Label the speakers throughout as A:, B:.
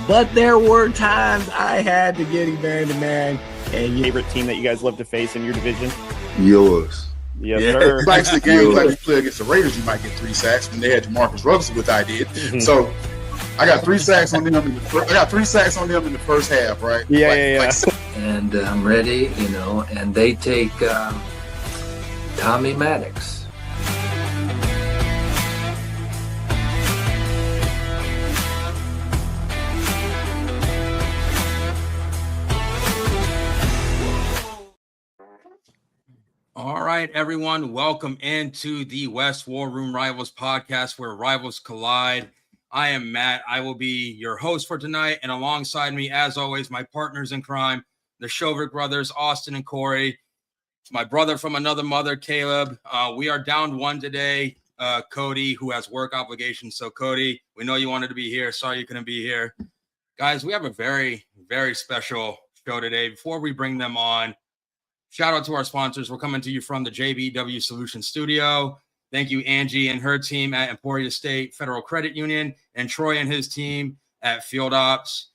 A: but there were times I had to get him man to man.
B: And your favorite team that you guys love to face in your division?
C: Yours.
B: Yes, sir.
D: Like the game like you play against the Raiders, you might get 3 sacks. When they had Jamarcus Russell, which I did. So I got 3 sacks on them. In the first half, right?
B: Yeah.
E: And I'm ready, and they take Tommy Maddox.
F: All right, everyone, welcome into the West War Room Rivals podcast, where rivals collide. I am Matt. I will be your host for tonight, and alongside me, as always, my partners in crime, the Shovik brothers, Austin and Corey. My brother from another mother, Caleb. We are down 1 today. Cody, who has work obligations. So, Cody, we know you wanted to be here. Sorry you couldn't be here. Guys, we have a very, very special show today. Before we bring them on, shout out to our sponsors. We're coming to you from the JBW Solutions Studio. Thank you, Angie and her team at Emporia State Federal Credit Union, and Troy and his team at Field Ops.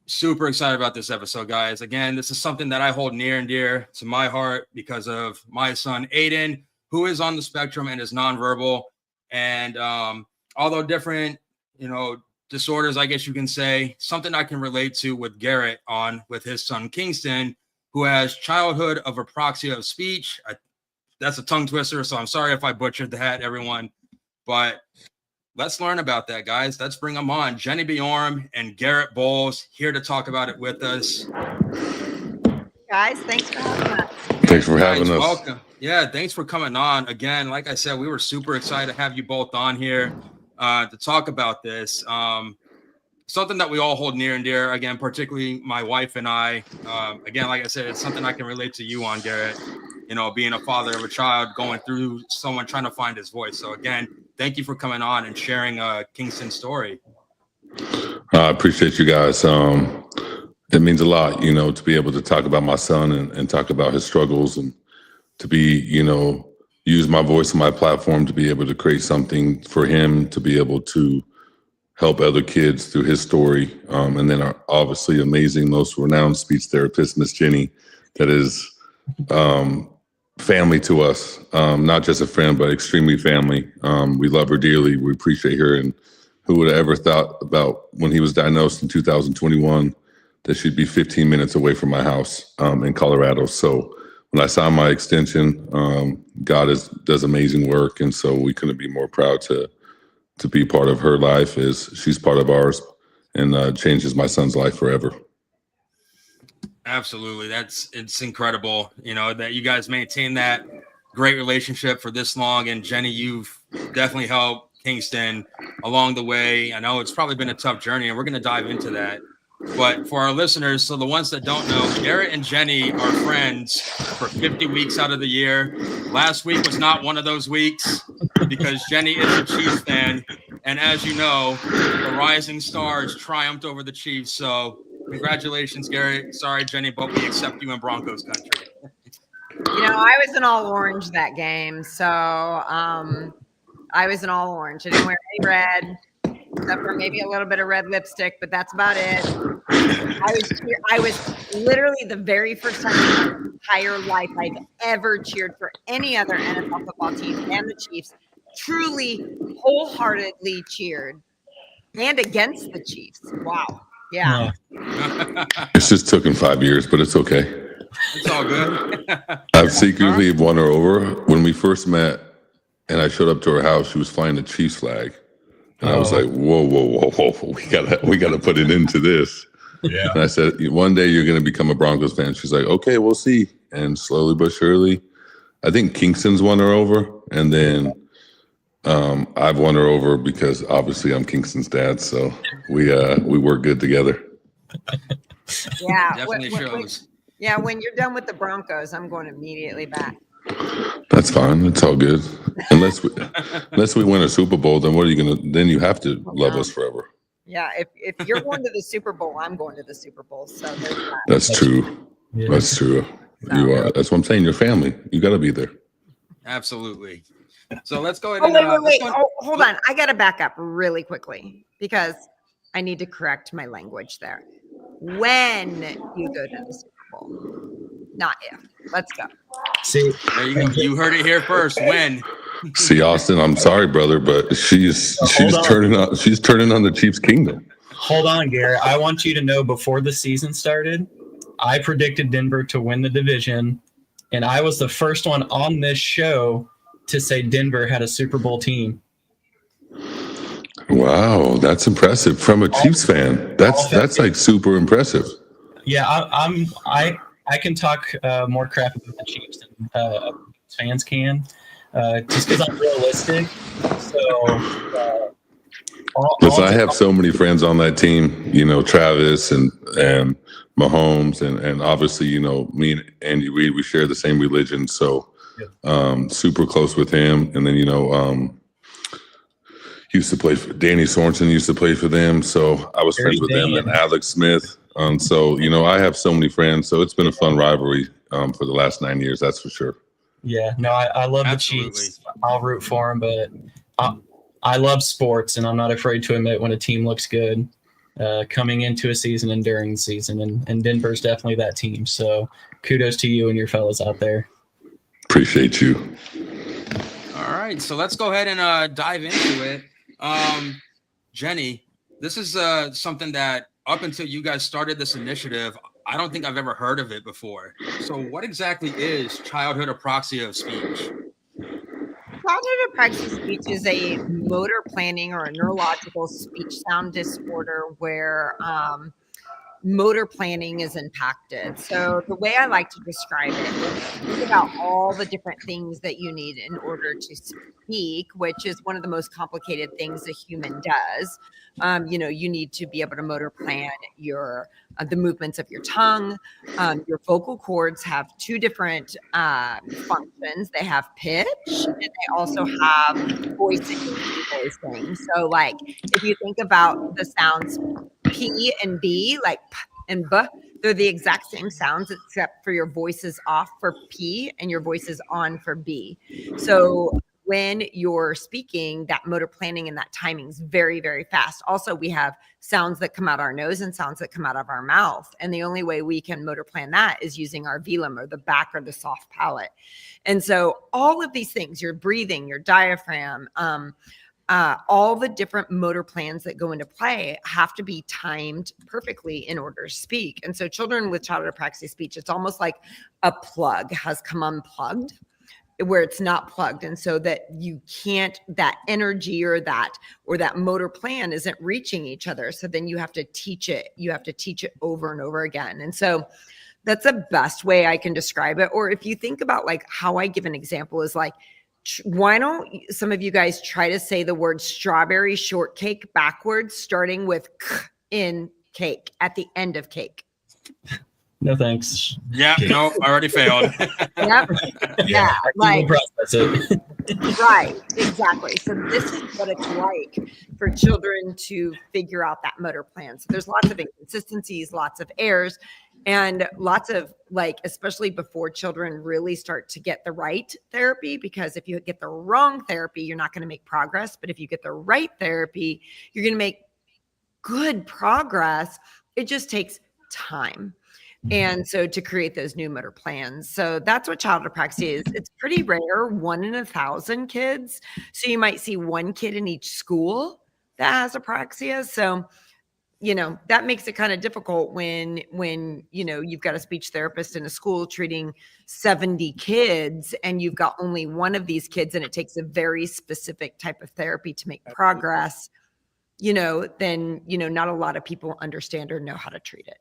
F: Super excited about this episode, guys. Again, this is something that I hold near and dear to my heart because of my son, Aiden, who is on the spectrum and is nonverbal. And although different, disorders, I guess you can say, something I can relate to with Garrett with his son, Kingston, who has Childhood Apraxia of Speech. That's a tongue twister, so I'm sorry if I butchered that, everyone. But let's learn about that, guys. Let's bring them on. Jennie Bjorem and Garett Bolles here to talk about it with us.
G: Guys, thanks for having us.
C: Thanks for having us.
F: Welcome. Yeah, thanks for coming on. Again, like I said, we were super excited to have you both on here to talk about this. Something that we all hold near and dear, again, particularly my wife and I. Again, like I said, it's something I can relate to you on, Garrett. Being a father of a child, going through someone trying to find his voice. So again, thank you for coming on and sharing Kingston's story.
C: I appreciate you guys. It means a lot, to be able to talk about my son and talk about his struggles, and to be, use my voice and my platform to be able to create something for him, to be able to help other kids through his story. And then our obviously amazing, most renowned speech therapist, Miss Jennie, that is family to us, not just a friend, but extremely family. We love her dearly. We appreciate her. And who would have ever thought about when he was diagnosed in 2021 that she'd be 15 minutes away from my house in Colorado. So when I saw my extension, God does amazing work. And so we couldn't be more proud to be part of her life, as she's part of ours, and changes my son's life forever.
F: Absolutely. It's incredible, that you guys maintain that great relationship for this long. And Jennie, you've definitely helped Kingston along the way. I know it's probably been a tough journey, and we're going to dive into that. But for our listeners, so the ones that don't know, Garrett and Jennie are friends for 50 weeks out of the year. Last week was not one of those weeks because Jennie is a Chiefs fan. And as you know, the Rising Stars triumphed over the Chiefs. So congratulations, Garrett. Sorry, Jennie, but we accept you in Broncos country.
G: I was in all orange that game. So I was in all orange. I didn't wear any red, except for maybe a little bit of red lipstick, but that's about it. I was literally the very first time in my entire life I've ever cheered for any other NFL football team and the Chiefs. Truly, wholeheartedly cheered, and against the Chiefs. Wow. Yeah.
C: It's just taken 5 years, but it's okay.
F: It's all good.
C: I've secretly won her over. When we first met and I showed up to her house, she was flying the Chiefs flag. And I was like, whoa. We gotta put an end to this. Yeah. And I said, one day you're going to become a Broncos fan. She's like, okay, we'll see. And slowly but surely, I think Kingston's won her over. And then I've won her over because obviously I'm Kingston's dad. So we work good together.
G: Yeah.
F: Definitely shows.
G: When you're done with the Broncos, I'm going immediately back.
C: That's fine. It's all good. Unless we win a Super Bowl, then what are you going to, then you have to love us forever.
G: Yeah, if you're going to the Super Bowl, I'm going to the Super Bowl. So there's that.
C: That's true. Yeah. That's true. You are. That's what I'm saying. Your family. You got to be there.
F: Absolutely. So let's go ahead.
G: Wait. Hold on. I got to back up really quickly because I need to correct my language there. When you go to the Super Bowl, not if. Let's go.
H: See,
F: There you go. You heard it here first. When?
C: See, Austin, I'm sorry, brother, but she's
H: on.
C: turning on the Chiefs' kingdom.
H: hold on, Garrett. I want you to know before the season started, I predicted Denver to win the division, and I was the first one on this show to say Denver had a Super Bowl team.
C: Wow, that's impressive from a Chiefs fan. That's like super impressive.
H: Yeah, I can talk more crap about the Chiefs than fans can, just because I'm realistic. So,
C: Listen, I have so many friends on that team. You know, Travis and Mahomes, and obviously, you know, me and Andy Reid, we share the same religion, so super close with him. And then, you know, used to play for Danny Sorensen, used to play for them, so I was friends with them, and Alex Smith. So, you know, I have so many friends, so it's been a fun rivalry for the last 9 years, that's for sure.
H: Yeah, no, I love
F: Absolutely.
H: the Chiefs. I'll root for them, but I love sports, and I'm not afraid to admit when a team looks good coming into a season and during the season, and Denver's definitely that team. So kudos to you and your fellas out there.
C: Appreciate you.
F: All right, so let's go ahead and dive into it. Jennie, this is something that up until you guys started this initiative, I don't think I've ever heard of it before. So what exactly is Childhood Apraxia of Speech?
G: Childhood Apraxia of Speech is a motor planning or a neurological speech sound disorder where motor planning is impacted. So the way I like to describe it is think about all the different things that you need in order to speak, which is one of the most complicated things a human does. You know, you need to be able to motor plan your the movements of your tongue. Your vocal cords have two different functions. They have pitch, and they also have voicing. So, like, if you think about the sounds P and B, like P and B, they're the exact same sounds, except for your voice is off for P and your voice is on for B. So when you're speaking, that motor planning and that timing is very, very fast. Also, we have sounds that come out our nose and sounds that come out of our mouth. And the only way we can motor plan that is using our velum, or the back, or the soft palate. And so all of these things, your breathing, your diaphragm, all the different motor plans that go into play have to be timed perfectly in order to speak. And so children with childhood apraxia of speech, it's almost like a plug has come unplugged, where it's not plugged. And so that you can't, that energy or that motor plan isn't reaching each other. So then you have to teach it. You have to teach it over and over again. And so that's the best way I can describe it. Or if you think about like how I give an example is like, why don't some of you guys try to say the word strawberry shortcake backwards, starting with k in cake at the end of cake?
H: No thanks.
F: Yeah, no, I already failed.
G: Yep. Yeah, like
H: process it.
G: right, exactly. So this is what it's like for children to figure out that motor plan. So there's lots of inconsistencies, lots of errors, and lots of, like, especially before children really start to get the right therapy, because if you get the wrong therapy, you're not going to make progress. But if you get the right therapy, you're going to make good progress. It just takes time. And so to create those new motor plans. So that's what childhood apraxia is. It's pretty rare, 1 in 1,000 kids. So you might see one kid in each school that has apraxia. So, you know, that makes it kind of difficult when, you know, you've got a speech therapist in a school treating 70 kids and you've got only one of these kids and it takes a very specific type of therapy to make progress, you know, then, you know, not a lot of people understand or know how to treat it.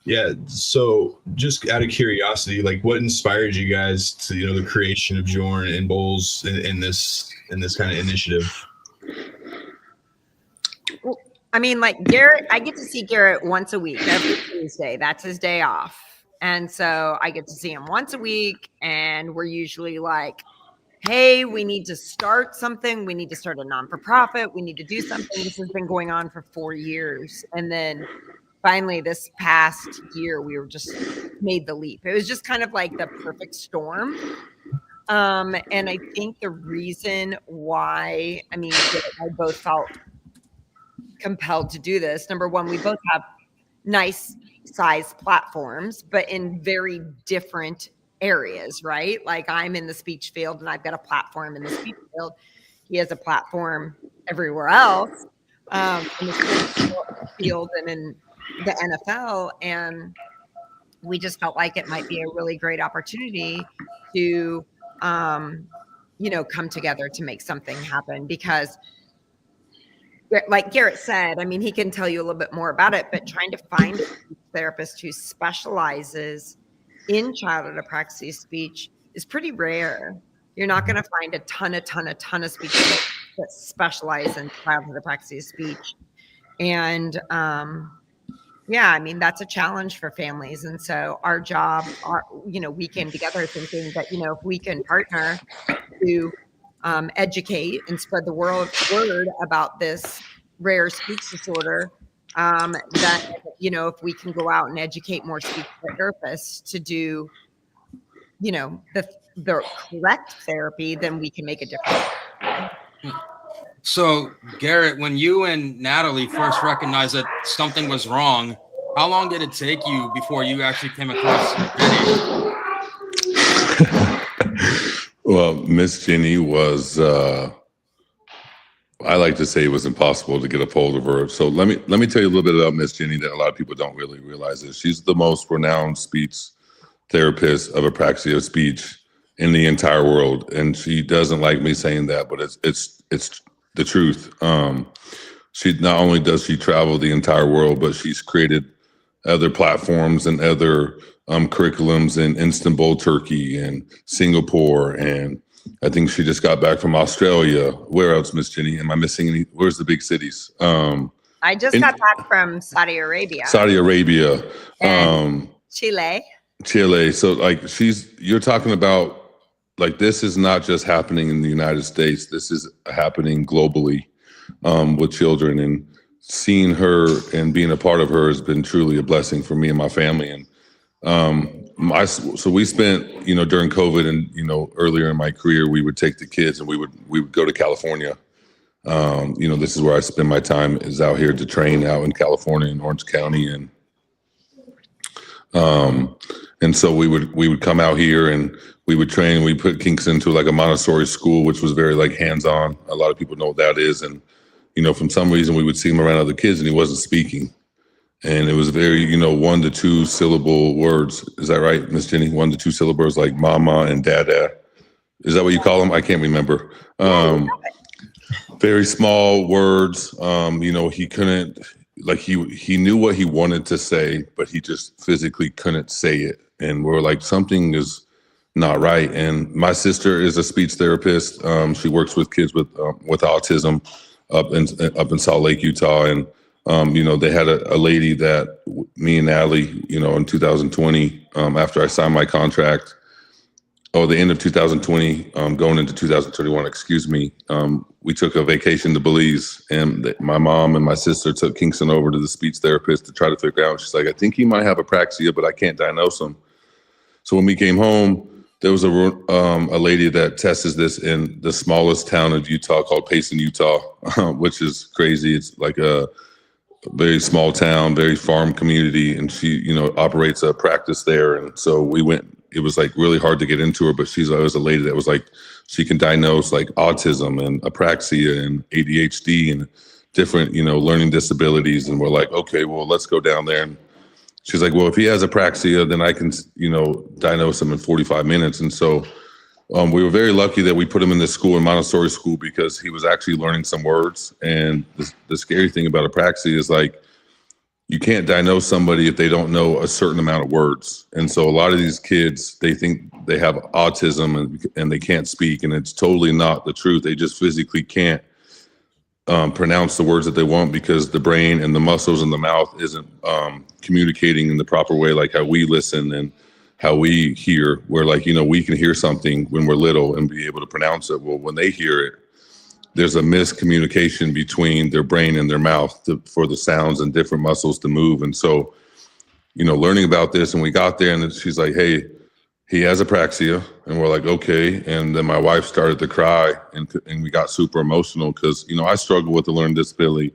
I: Yeah. So just out of curiosity, like what inspired you guys to, you know, the creation of Bjorem and Bolles in this kind of initiative?
G: Well, I mean, like Garrett, I get to see Garrett once a week, every Tuesday. That's his day off. And so I get to see him once a week. And we're usually like, hey, we need to start something. We need to start a non-for-profit. We need to do something. This has been going on for 4 years. And then finally, this past year, we were just made the leap. It was just kind of like the perfect storm. And I think the reason why, I mean, I both felt compelled to do this. Number one, we both have nice size platforms, but in very different areas, right? Like I'm in the speech field and I've got a platform in the speech field. He has a platform everywhere else, in the speech field and in the NFL. And we just felt like it might be a really great opportunity to, come together to make something happen, because like Garrett said, I mean, he can tell you a little bit more about it, but trying to find a therapist who specializes in childhood apraxia of speech is pretty rare. You're not going to find a ton of speech therapists that specialize in childhood apraxia of speech. And I mean, that's a challenge for families. And so our job, we came together thinking that, if we can partner to educate and spread the word about this rare speech disorder, that, if we can go out and educate more speech therapists to do, the correct therapy, then we can make a difference.
F: So, Garrett, when you and Natalie first recognized that something was wrong, how long did it take you before you actually came across Jennie?
C: Well, Miss Jennie was, I like to say it was impossible to get a hold of her. So let me tell you a little bit about Miss Jennie that a lot of people don't really realize is she's the most renowned speech therapist of apraxia of speech in the entire world. And she doesn't like me saying that, but it's the truth. She not only does she travel the entire world, but she's created other platforms and other curriculums in Istanbul, Turkey, and Singapore, and I think she just got back from Australia. Where else, Miss Jennie? Am I missing any? Where's the big cities?
G: I just got back from Saudi Arabia.
C: And Chile. So like you're talking about, like, this is not just happening in the United States. This is happening globally with children, and seeing her and being a part of her has been truly a blessing for me and my family. And so we spent, during COVID and, earlier in my career, we would take the kids and we would go to California. This is where I spend my time, is out here to train out in California in Orange County. And so we would come out here and we would train. We put Kinks into like a Montessori school, which was very like hands-on. A lot of people know what that is. And, from some reason we would see him around other kids and he wasn't speaking. And it was very, 1 to 2 syllable words. Is that right, Miss Jennie? 1 to 2 syllables like mama and dada. Is that what you call them? I can't remember. Very small words. He couldn't, like he knew what he wanted to say, but he just physically couldn't say it. And we're like, something is not right. And my sister is a speech therapist. She works with kids with autism up in Salt Lake, Utah. And they had a lady that me and Natalie, in 2020, after I signed my contract, the end of 2020, going into 2021, we took a vacation to Belize, and my mom and my sister took Kingston over to the speech therapist to try to figure out. She's like, I think he might have apraxia, but I can't diagnose him. So when we came home, there was a lady that tests this in the smallest town of Utah called Payson, Utah, which is crazy. It's like a very small town, very farm community, and she, operates a practice there. And so we went. It was like really hard to get into her, but she's always a lady that was like, she can diagnose like autism and apraxia and ADHD and different, learning disabilities. And we're like, okay, well, let's go down there. And she's like, well, if he has apraxia, then I can, diagnose him in 45 minutes. And so we were very lucky that we put him in this school, in Montessori school, because he was actually learning some words. And the scary thing about apraxia is like, you can't diagnose somebody if they don't know a certain amount of words. And so a lot of these kids, they think they have autism and they can't speak, and it's totally not the truth. They just physically can't pronounce the words that they want because the brain and the muscles in the mouth isn't communicating in the proper way, like how we listen and how we hear, where like, we can hear something when we're little and be able to pronounce it. Well, when they hear it, there's a miscommunication between their brain and their mouth for the sounds and different muscles to move. And so, learning about this, and we got there and she's like, hey, he has apraxia. And we're like, okay. And then my wife started to cry and we got super emotional because, I struggle with a learning disability.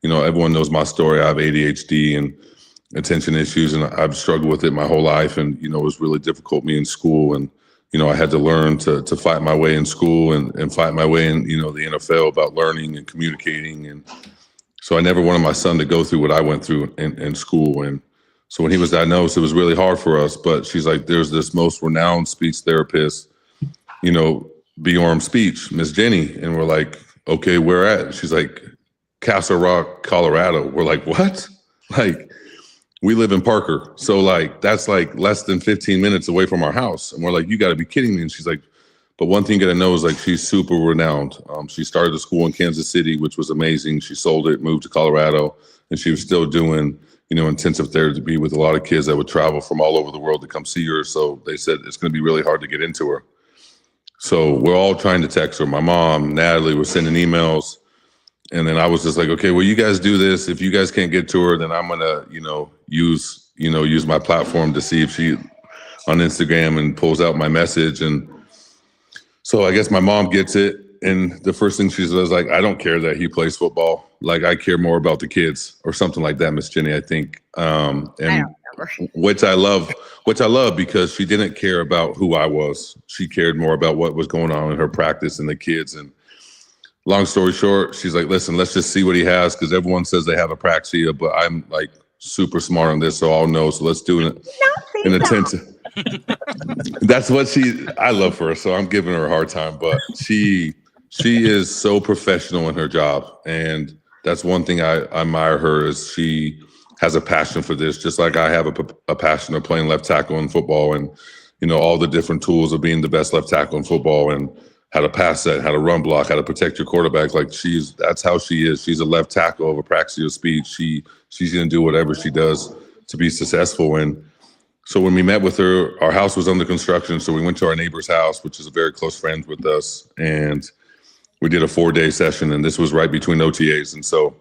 C: everyone knows my story. I have ADHD and attention issues, and I've struggled with it my whole life. And, it was really difficult me in school. And, I had to learn to fight my way in school and fight my way in, the NFL about learning and communicating. And so I never wanted my son to go through what I went through in school. And so when he was diagnosed, it was really hard for us. But she's like, there's this most renowned speech therapist, Bjorem Speech, Miss Jennie. And we're like, okay, where at? She's like, Castle Rock, Colorado. We're like, what? Like, we live in Parker. So like, that's like less than 15 minutes away from our house. And we're like, you gotta be kidding me. And she's like, but one thing you gotta know is like, she's super renowned. She started a school in Kansas City, which was amazing. She sold it, moved to Colorado, and she was still doing, intensive therapy with a lot of kids that would travel from all over the world to come see her. So they said, it's gonna be really hard to get into her. So we're all trying to text her. My mom, Natalie, was sending emails. And then I was just like, okay, well, you guys do this. If you guys can't get to her, then I'm gonna, use my platform to see if she on Instagram and pulls out my message. And so I guess my mom gets it. And the first thing she says, like, I don't care that he plays football. Like, I care more about the kids or something like that, Miss Jennie, I think. And which I love because she didn't care about who I was. She cared more about what was going on in her practice and the kids. And long story short, she's like, listen, let's just see what he has, because everyone says they have apraxia, but I'm like super smart on this, so I'll know. So let's do it in attention. That's what I love her, so I'm giving her a hard time, but she is so professional in her job. And that's one thing I admire her, is she has a passion for this, just like I have a passion of playing left tackle in football, and, all the different tools of being the best left tackle in football, and how to pass set, how to run block, how to protect your quarterback. Like, that's how she is. She's a left tackle of Apraxia of Speech. She's going to do whatever she does to be successful. And so when we met with her, our house was under construction. So we went to our neighbor's house, which is a very close friend with us. And we did a 4-day session, and this was right between OTAs. And so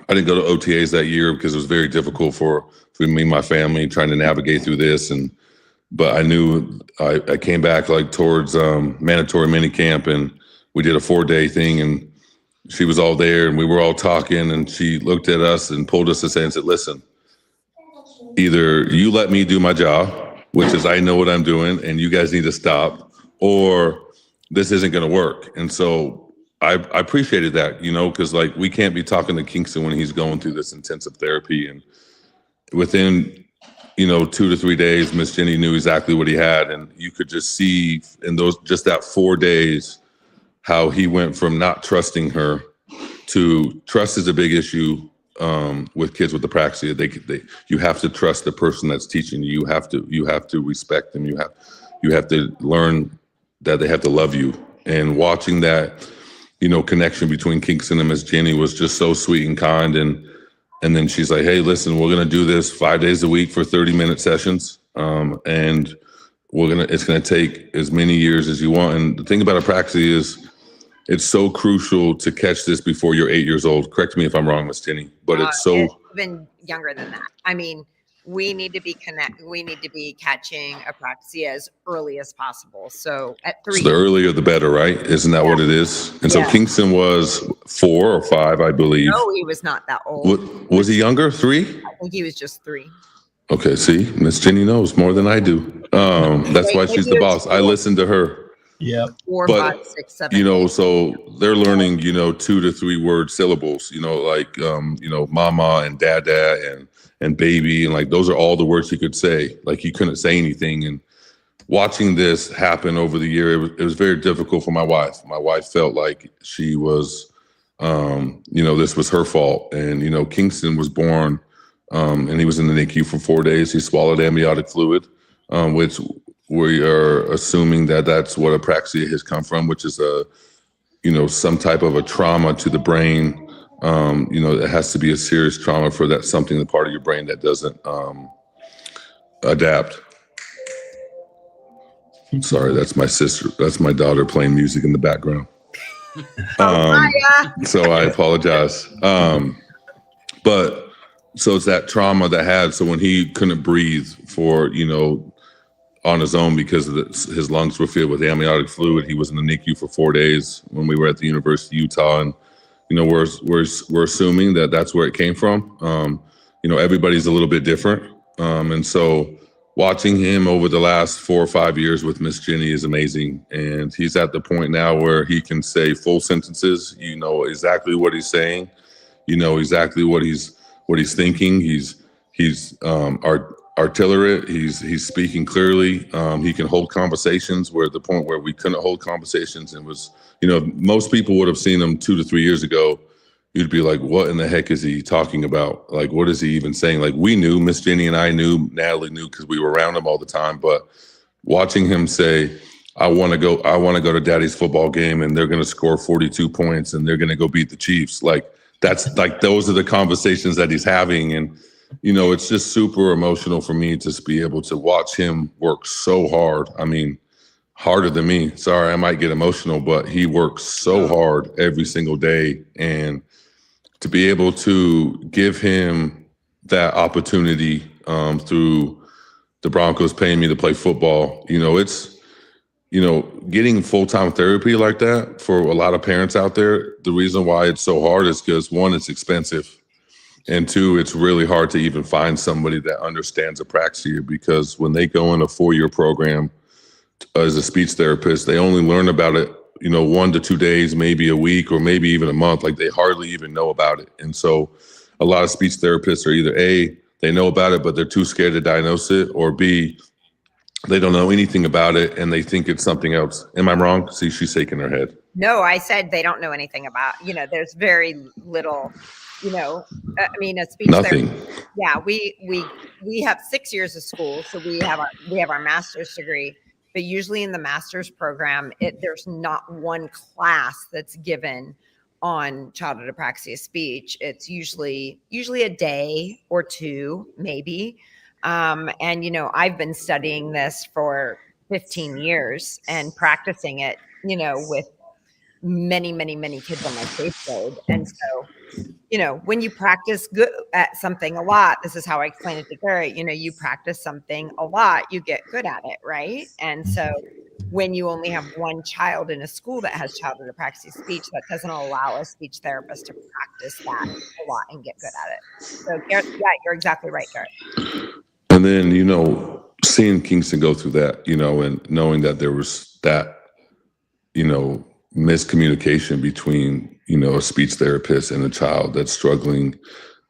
C: I didn't go to OTAs that year because it was very difficult for me and my family trying to navigate through this. But I knew I came back like towards mandatory mini camp, and we did a 4-day thing, and she was all there, and we were all talking, and she looked at us and pulled us aside and said, listen, either you let me do my job, which is I know what I'm doing, and you guys need to stop, or this isn't going to work. And so I appreciated that, because like, we can't be talking to Kingston when he's going through this intensive therapy. And within 2 to 3 days, Miss Jennie knew exactly what he had. And you could just see in that 4 days, how he went from not trusting her to trust is a big issue with kids with apraxia. You have to trust the person that's teaching you. You have to respect them. You have to learn that they have to love you. And watching that, connection between Kingston and Miss Jennie was just so sweet and kind. And then she's like, hey, listen, we're going to do this 5 days a week for 30-minute sessions. And it's going to take as many years as you want. And the thing about apraxia is it's so crucial to catch this before you're 8 years old. Correct me if I'm wrong, Miss Jennie, but it's
G: even younger than that. I mean, we need to be catching apraxia as early as possible. So at 3.
C: So the earlier the better, right? Isn't that what it is? And so Kingston was 4 or 5, I believe.
G: No, he was not that old.
C: Was he younger? 3?
G: I think he was just 3.
C: Okay, see, Miss Jennie knows more than I do. That's why she's the boss. I listen to her.
H: Yeah.
G: 4, 5, 6, 7.
C: So they're learning, 2 to 3 word syllables, like, mama and dada and baby. And like, those are all the words he could say. Like, he couldn't say anything. And watching this happen over the year, it was very difficult for my wife. My wife felt like she was, this was her fault. And, Kingston was born, and he was in the NICU for 4 days. He swallowed amniotic fluid, which we are assuming that that's what apraxia has come from, which is some type of a trauma to the brain. It has to be a serious trauma for that, something, the part of your brain that doesn't adapt. Sorry, that's my sister. That's my daughter playing music in the background. So I apologize. But so it's that trauma that had, so when he couldn't breathe for, on his own because his lungs were filled with amniotic fluid, he was in the NICU for 4 days when we were at the University of Utah. And, we're assuming that that's where it came from. Everybody's a little bit different. And so watching him over the last 4 or 5 years with Miss Jennie is amazing. And he's at the point now where he can say full sentences. You know exactly what he's saying. You know exactly what he's thinking. He's articulate. He's speaking clearly. He can hold conversations where at the point where we couldn't hold conversations and was, most people would have seen him 2 to 3 years ago. You'd be like, what in the heck is he talking about? Like, what is he even saying? Like, we knew, Miss Jennie and I knew, Natalie knew because we were around him all the time. But watching him say, I want to go to Daddy's football game and they're going to score 42 points and they're going to go beat the Chiefs. Like, that's like, those are the conversations that he's having. And, it's just super emotional for me to be able to watch him work so hard. I mean, harder than me. Sorry, I might get emotional, but he works so hard every single day. And to be able to give him that opportunity through the Broncos paying me to play football, it's, getting full-time therapy like that for a lot of parents out there, the reason why it's so hard is because, one, it's expensive. And 2, it's really hard to even find somebody that understands apraxia, because when they go in a 4-year program as a speech therapist, they only learn about it 1 to 2 days, maybe a week, or maybe even a month. Like, they hardly even know about it. And so a lot of speech therapists are either A, they know about it, but they're too scared to diagnose it, or B, they don't know anything about it and they think it's something else. Am I wrong? See, she's shaking her head.
G: No, I said they don't know anything about, there's very little, a speech
C: Nothing.
G: therapy. Yeah, we have 6 years of school, so we have our master's degree. But usually in the master's program, there's not one class that's given on childhood apraxia speech. It's usually a day or 2, maybe. And I've been studying this for 15 years and practicing it, with many, many, many kids on my caseload. And so, when you practice good at something a lot, this is how I explain it to Garrett, you practice something a lot, you get good at it, right? And so when you only have one child in a school that has childhood apraxia speech, that doesn't allow a speech therapist to practice that a lot and get good at it. So Garrett, yeah, you're exactly right, Garrett.
C: And then, seeing Kingston go through that, and knowing that there was that, miscommunication between, a speech therapist and a child that's struggling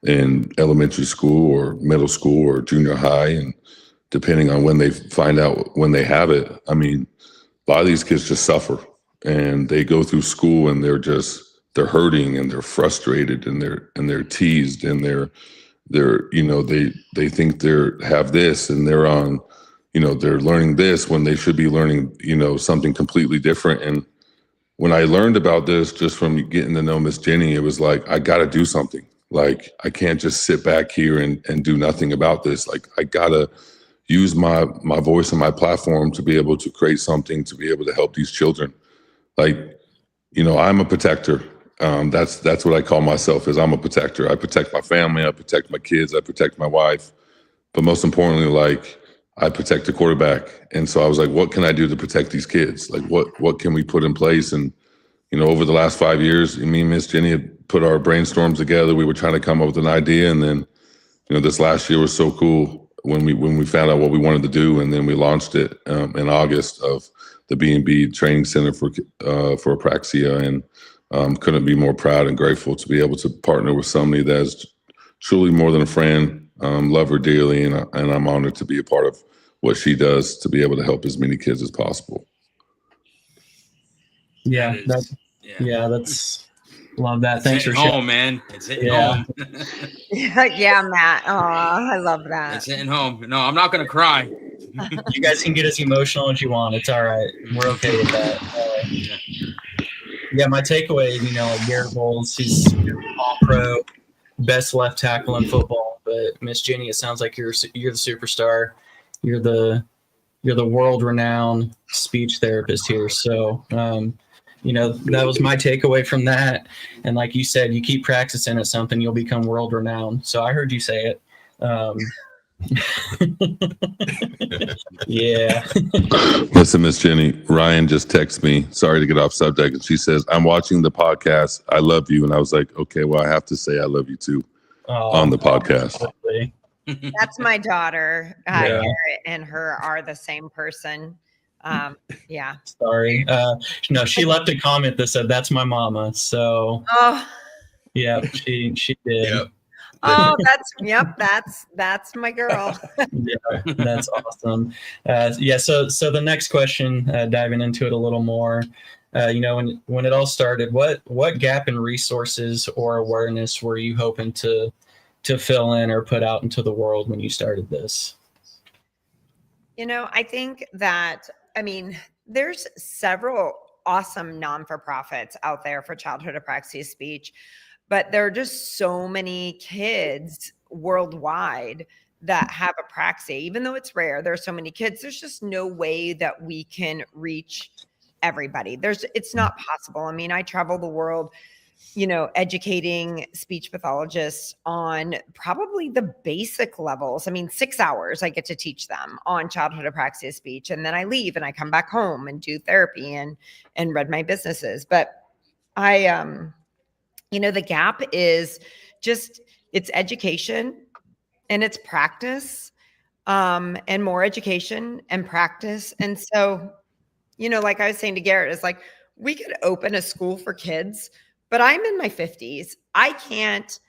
C: in elementary school or middle school or junior high. And depending on when they find out when they have it, I mean, a lot of these kids just suffer and they go through school and they're hurting and they're frustrated and they're teased and they think they have this and they're on, they're learning this when they should be learning, something completely different. And when I learned about this just from getting to know Miss Jennie, it was like, I got to do something. Like, I can't just sit back here and do nothing about this. Like, I got to use my voice and my platform to be able to create something to be able to help these children. Like, I'm a protector. That's what I call myself, is I'm a protector. I protect my family, I protect my kids, I protect my wife. But most importantly, like, I protect the quarterback. And so I was like, what can I do to protect these kids? Like, what can we put in place? And, over the last 5 years, me and Miss Jennie had put our brainstorms together. We were trying to come up with an idea. And then, this last year was so cool when we found out what we wanted to do. And then we launched it in August of the B&B Training Center for Apraxia. And couldn't be more proud and grateful to be able to partner with somebody that's truly more than a friend. Love her dearly, and I'm honored to be a part of what she does to be able to help as many kids as possible.
H: Yeah, that's love that. Thanks for
F: home, man. It's hitting home.
G: Yeah, Matt. Oh, I love that.
F: It's hitting home. No, I'm not gonna cry.
H: You guys can get as emotional as you want. It's all right. We're okay with that. Yeah, my takeaway, Garett Bolles, he's all pro, best left tackle in football. But Miss Jennie, it sounds like you're the superstar. You're the world-renowned speech therapist here. So, that was my takeaway from that. And like you said, you keep practicing at something, you'll become world-renowned. So I heard you say it. Yeah.
C: Listen, Miss Jenny, Ryan just texted me. Sorry to get off subject. And she says, I'm watching the podcast. I love you. And I was like, okay, well, I have to say I love you too on the podcast.
H: Absolutely.
G: That's my daughter.
H: Yeah.
G: Garrett and her are the same person. Yeah.
H: Sorry. No, she left a comment that said, that's my mama. So
G: Oh,
H: yeah, she did.
I: Yep.
G: oh, that's my girl.
H: Yeah, that's awesome. Yeah. So the next question, diving into it a little more, when it all started, what gap in resources or awareness were you hoping to fill in or put out into the world when you started this?
G: I think that, there's several awesome non-for-profits out there for childhood apraxia of speech, but there are just so many kids worldwide that have apraxia. Even though it's rare, there are so many kids, there's just no way that we can reach everybody. It's not possible. I travel the world, educating speech pathologists on probably the basic levels. 6 hours I get to teach them on childhood apraxia of speech. And then I leave and I come back home and do therapy and run my businesses. But the gap is just, it's education and it's practice, and more education and practice. And so, like I was saying to Garrett, it's like, we could open a school for kids, but I'm in my 50s. I can't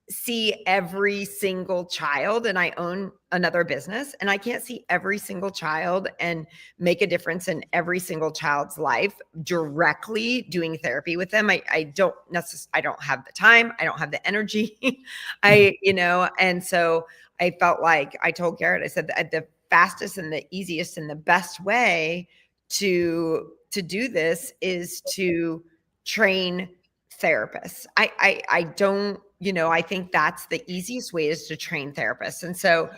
G: see every single child, and I own another business, and I can't see every single child and make a difference in every single child's life directly doing therapy with them. I don't have the time. I don't have the energy. And so I felt like I told Garrett, I said that the fastest and the easiest and the best way to do this is to train therapists. I don't, I think that's the easiest way, is to train therapists. And so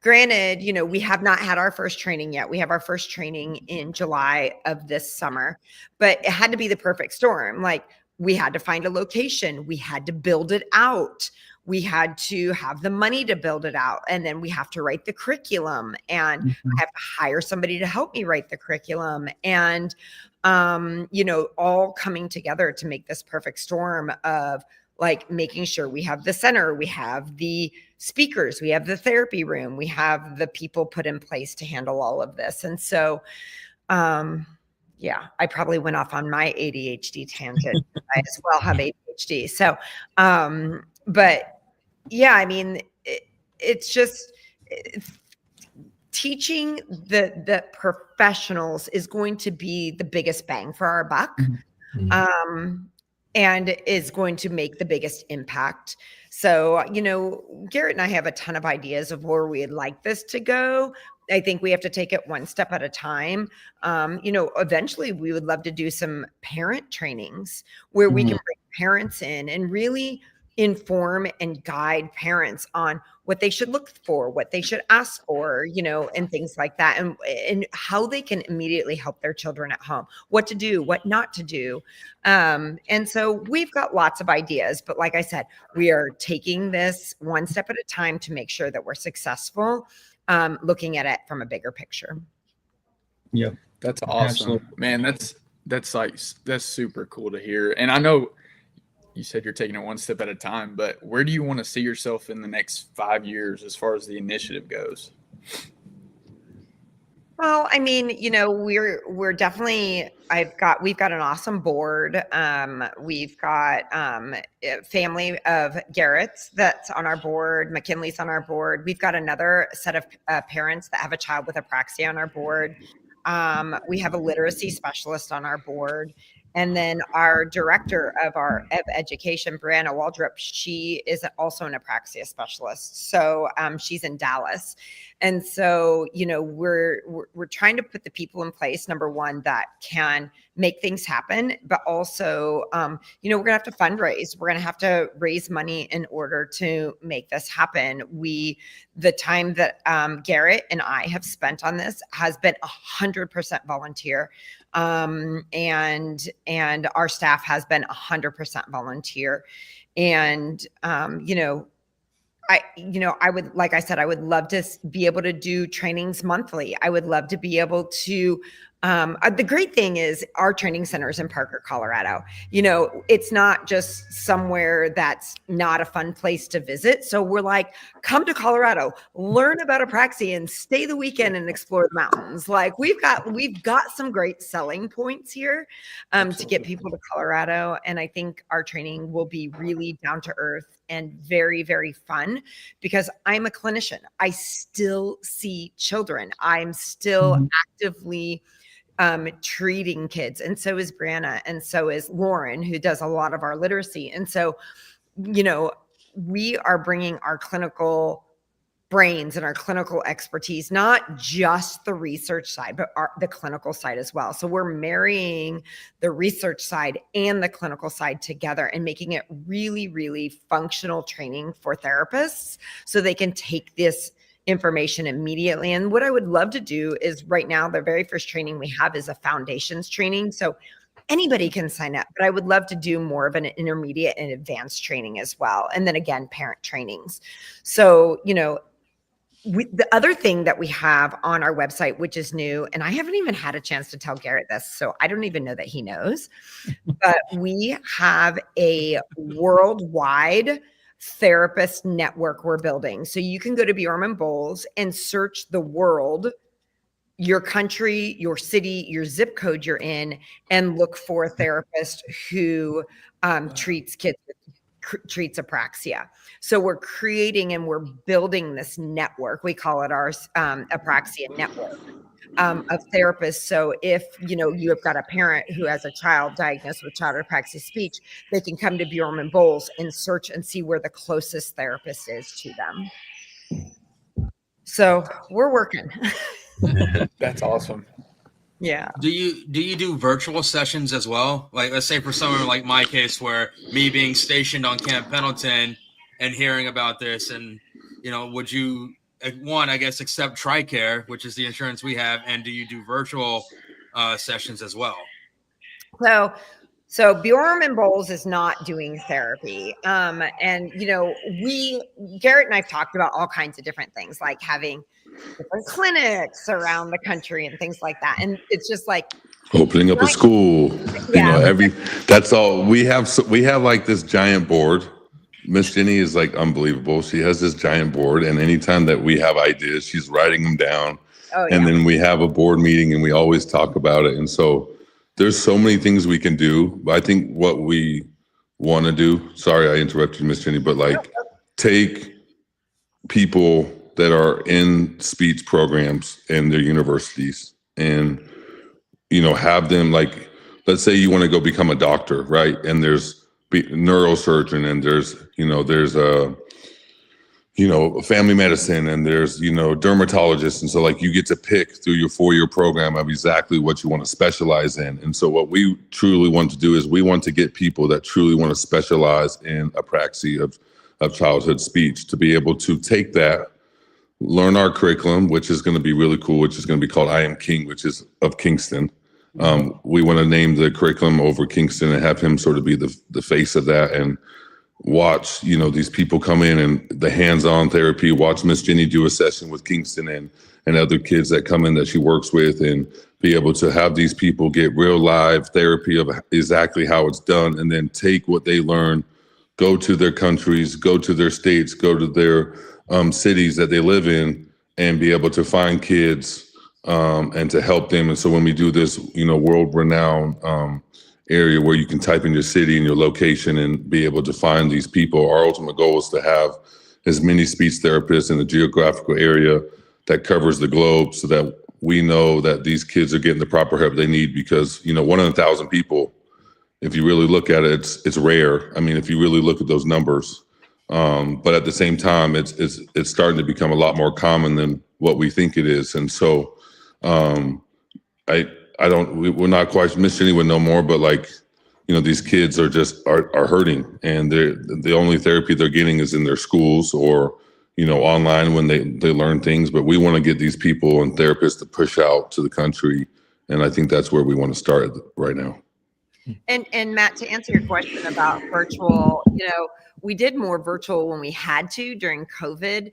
G: granted, we have not had our first training yet. We have our first training in July of this summer, but it had to be the perfect storm. Like, we had to find a location. We had to build it out. We had to have the money to build it out. And then we have to write the curriculum, and I have to hire somebody to help me write the curriculum, and, all coming together to make this perfect storm of, like, making sure we have the center, we have the speakers, we have the therapy room, we have the people put in place to handle all of this. And so, I probably went off on my ADHD tangent. I as well have ADHD. So, but yeah, it's just teaching the professionals is going to be the biggest bang for our buck. And is going to make the biggest impact. So, Garrett and I have a ton of ideas of where we'd like this to go. I think we have to take it one step at a time. Eventually we would love to do some parent trainings where we can bring parents in and really inform and guide parents on what they should look for, what they should ask for, and things like that, and how they can immediately help their children at home, what to do, what not to do. And so we've got lots of ideas, but like I said, we are taking this one step at a time to make sure that we're successful, looking at it from a bigger picture.
H: Yep.
J: That's awesome.
H: Absolutely.
J: Man. That's super cool to hear. And I know you said you're taking it one step at a time, but where do you want to see yourself in the next 5 years as far as the initiative goes?
G: Well, we're definitely, we've got an awesome board. We've got a family of Garrett's that's on our board. McKinley's on our board. We've got another set of parents that have a child with apraxia on our board. We have a literacy specialist on our board. And then our director of education, Brianna Waldrop, she is also an apraxia specialist. So she's in Dallas. And so, we're trying to put the people in place, number one, that can make things happen, but also, we're going to have to fundraise. We're going to have to raise money in order to make this happen. The time that Garrett and I have spent on this has been 100% volunteer. And our staff has been 100% volunteer. And, I would, like I said, I would love to be able to do trainings monthly. I would love to be able to, the great thing is our training center is in Parker, Colorado. It's not just somewhere that's not a fun place to visit. So we're like, come to Colorado, learn about apraxia and stay the weekend and explore the mountains. Like we've got some great selling points here to get people to Colorado. And I think our training will be really down to earth and very, very fun because I'm a clinician. I still see children. I'm still actively treating kids. And so is Brianna. And so is Lauren, who does a lot of our literacy. And so, we are bringing our clinical brains and our clinical expertise, not just the research side, but the clinical side as well. So we're marrying the research side and the clinical side together and making it really, really functional training for therapists so they can take this information immediately. And what I would love to do is right now, the very first training we have is a foundations training. So anybody can sign up, but I would love to do more of an intermediate and advanced training as well. And then again, parent trainings. So, the other thing that we have on our website, which is new, and I haven't even had a chance to tell Garrett this, so I don't even know that he knows, but we have a worldwide therapist network we're building. So you can go to Bjorem Bolles and search the world, your country, your city, your zip code you're in, and look for a therapist who treats kids treats apraxia. So we're creating and we're building this network. We call it our apraxia network of therapists. So if you have got a parent who has a child diagnosed with childhood apraxia of speech, they can come to Bjorem Bolles and search and see where the closest therapist is to them. So we're working.
J: That's awesome.
G: Yeah.
F: Do you do virtual sessions as well? Like, let's say for someone like my case, where me being stationed on Camp Pendleton and hearing about this, and would you one, I guess, accept TRICARE, which is the insurance we have, and do you do virtual sessions as well?
G: So Bjorem Bolles is not doing therapy. And Garrett and I've talked about all kinds of different things, like having different clinics around the country and things like that. And it's just like
C: opening up a school, that's all we have. So we have like this giant board. Miss Jennie is like unbelievable. She has this giant board, and anytime that we have ideas, she's writing them down. And then we have a board meeting and we always talk about it. And so there's so many things we can do. But I think what we want to do, sorry, I interrupted you, Miss Jennie, but like take people that are in speech programs in their universities and, have them, like, let's say you want to go become a doctor, right? And there's neurosurgeon and there's family medicine and there's, dermatologist. And so like you get to pick through your 4-year program of exactly what you want to specialize in. And so what we truly want to do is we want to get people that truly want to specialize in apraxia of childhood speech to be able to take that, learn our curriculum, which is going to be really cool, which is going to be called I Am King, which is of Kingston. We want to name the curriculum over Kingston and have him sort of be the face of that and watch, these people come in and the hands-on therapy, watch Miss Jennie do a session with Kingston and other kids that come in that she works with, and be able to have these people get real live therapy of exactly how it's done, and then take what they learn, go to their countries, go to their states, go to their cities that they live in, and be able to find kids and to help them. And so when we do this, world-renowned area where you can type in your city and your location and be able to find these people, our ultimate goal is to have as many speech therapists in the geographical area that covers the globe, so that we know that these kids are getting the proper help they need. Because 1 in 1,000 people, if you really look at it, it's rare. I mean, if you really look at those numbers. But at the same time, it's starting to become a lot more common than what we think it is. And so we're not quite, Miss Jennie would know more, but like, these kids are hurting, and the only therapy they're getting is in their schools or, online when they learn things. But we want to get these people and therapists to push out to the country. And I think that's where we want to start right now.
G: And Matt, to answer your question about virtual, we did more virtual when we had to during COVID.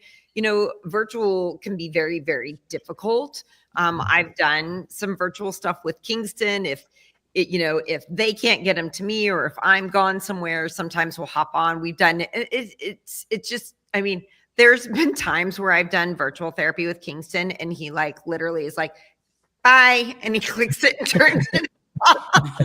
G: Virtual can be very, very difficult. I've done some virtual stuff with Kingston. If they can't get them to me, or if I'm gone somewhere, sometimes we'll hop on. We've done it's just, there's been times where I've done virtual therapy with Kingston and he literally is like, bye. And he clicks it and turns it off.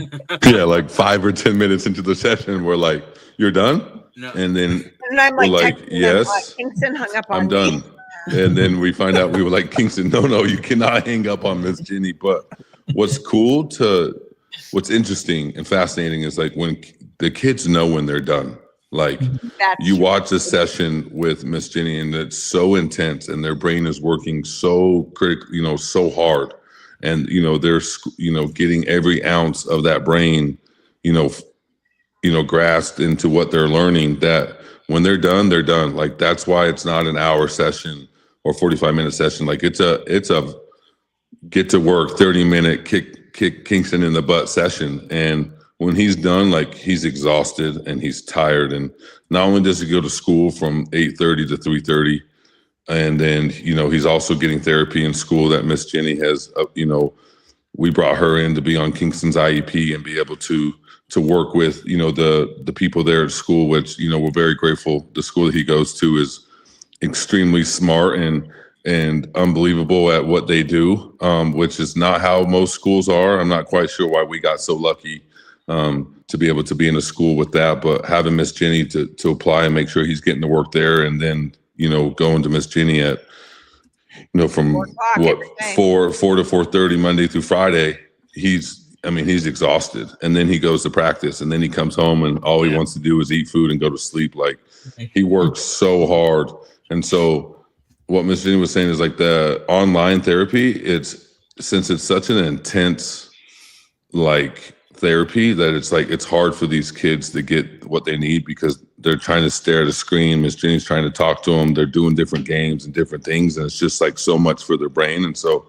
C: Yeah, like 5 or 10 minutes into the session, we're like, "You're done?"
F: No.
C: And then
G: And I'm
C: we're
G: like,
C: like, "Yes,
G: Kingston hung up on
C: I'm done."
G: me.
C: And then we find out we were like, "Kingston, no, you cannot hang up on Miss Jennie." But what's interesting and fascinating is like when the kids know when they're done. Like you watch a session with Miss Jennie and it's so intense and their brain is working so critical, so hard. And, they're, getting every ounce of that brain, grasped into what they're learning, that when they're done, they're done. Like, that's why it's not an hour session or 45-minute session. Like it's a get to work 30-minute kick Kingston in the butt session. And when he's done, like he's exhausted and he's tired. And not only does he go to school from 8:30 to 3:30, and then, he's also getting therapy in school that Miss Jennie has, we brought her in to be on Kingston's IEP and be able to work with, the people there at school, which, we're very grateful. The school that he goes to is extremely smart and unbelievable at what they do, which is not how most schools are. I'm not quite sure why we got so lucky to be able to be in a school with that, but having Miss Jennie to apply and make sure he's getting to work there, and then going to Miss Jennie at from 4 to 4:30 Monday through Friday, he's exhausted, and then he goes to practice, and then he comes home and all he wants to do is eat food and go to sleep. Like he works so hard. And so what Miss Jennie was saying is like the online therapy, since it's such an intense therapy that it's hard for these kids to get what they need because they're trying to stare at a screen. Miss Jennie's trying to talk to them. They're doing different games and different things, and it's just so much for their brain. And so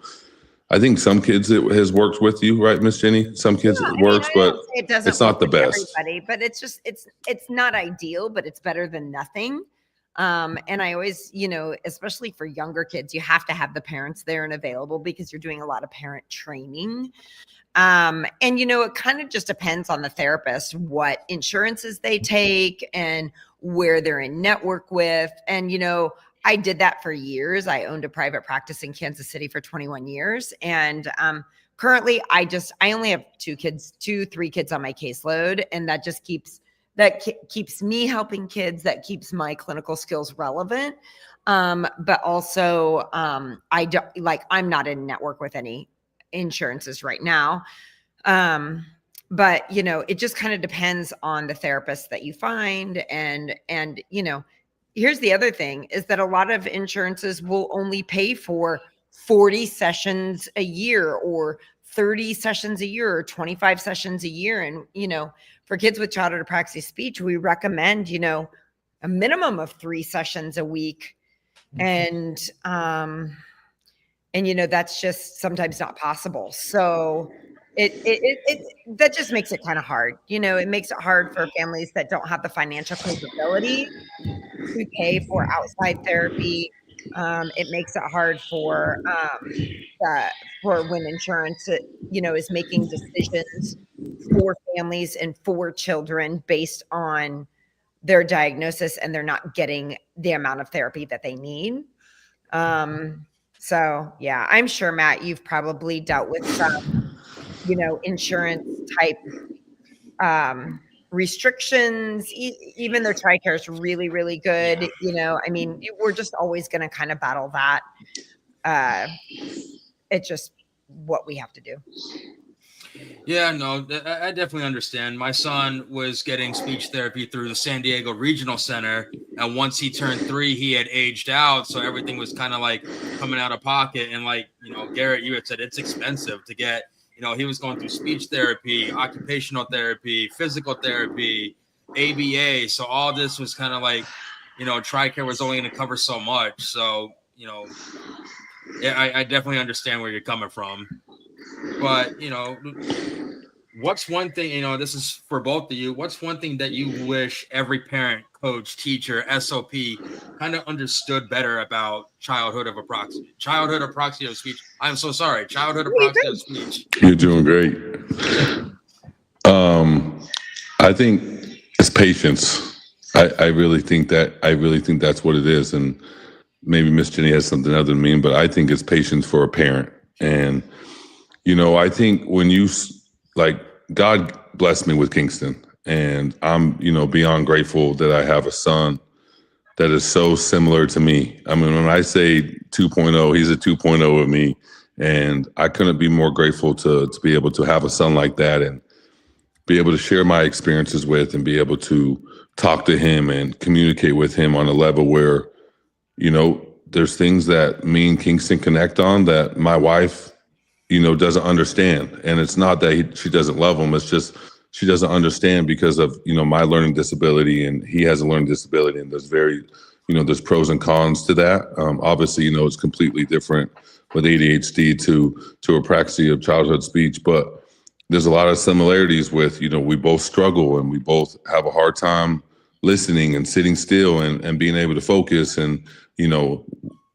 C: I think some kids it has worked with you, right, Miss Jennie? Some kids it works, but it's not the best.
G: Everybody, but it's not ideal, but it's better than nothing. And I always, especially for younger kids, you have to have the parents there and available because you're doing a lot of parent training. And, it kind of just depends on the therapist, what insurances they take and where they're in network with. And, I did that for years. I owned a private practice in Kansas City for 21 years. And currently I only have 3 kids on my caseload. And that just keeps me helping kids. That keeps my clinical skills relevant. But also I'm not in network with any insurances right now. But it just kind of depends on the therapist that you find. And here's the other thing is that a lot of insurances will only pay for 40 sessions a year or 30 sessions a year or 25 sessions a year. And, for kids with childhood apraxia of speech, we recommend, a minimum of 3 sessions a week. And that's just sometimes not possible. So that just makes it kind of hard. It makes it hard for families that don't have the financial capability to pay for outside therapy. It makes it hard for when insurance, is making decisions for families and for children based on their diagnosis, and they're not getting the amount of therapy that they need. So yeah, I'm sure, Matt, you've probably dealt with some, insurance type restrictions, even though TRICARE is really, really good. We're just always going to kind of battle that. It's just what we have to do.
F: Yeah, no, I definitely understand. My son was getting speech therapy through the San Diego Regional Center. And once he turned 3, he had aged out. So everything was kind of coming out of pocket. And Garrett, you had said it's expensive to get, he was going through speech therapy, occupational therapy, physical therapy, ABA. So all this was kind of TRICARE was only going to cover so much. So, I definitely understand where you're coming from. But, What's one thing, you know, this is for both of you. What's one thing that you wish every parent, coach, teacher, SOP kind of understood better about childhood apraxia of speech? I'm so sorry. Childhood apraxia of speech.
C: You're doing great. I think it's patience. I really think that's what it is. And maybe Miss Jennie has something other than me, but I think it's patience for a parent. And, you know, I think when you, like, God blessed me with Kingston, and I'm, you know, beyond grateful that I have a son that is so similar to me. I mean, when I say 2.0, he's a 2.0 of me, and I couldn't be more grateful to be able to have a son like that and be able to share my experiences with and be able to talk to him and communicate with him on a level where, you know, there's things that me and Kingston connect on that my wife, you know, doesn't understand. And it's not that she doesn't love him. It's just she doesn't understand because of, you know, my learning disability, and he has a learning disability. And there's pros and cons to that. Obviously, you know, it's completely different with ADHD to apraxia of childhood speech. But there's a lot of similarities with, you know, we both struggle and we both have a hard time listening and sitting still and being able to focus. And, you know,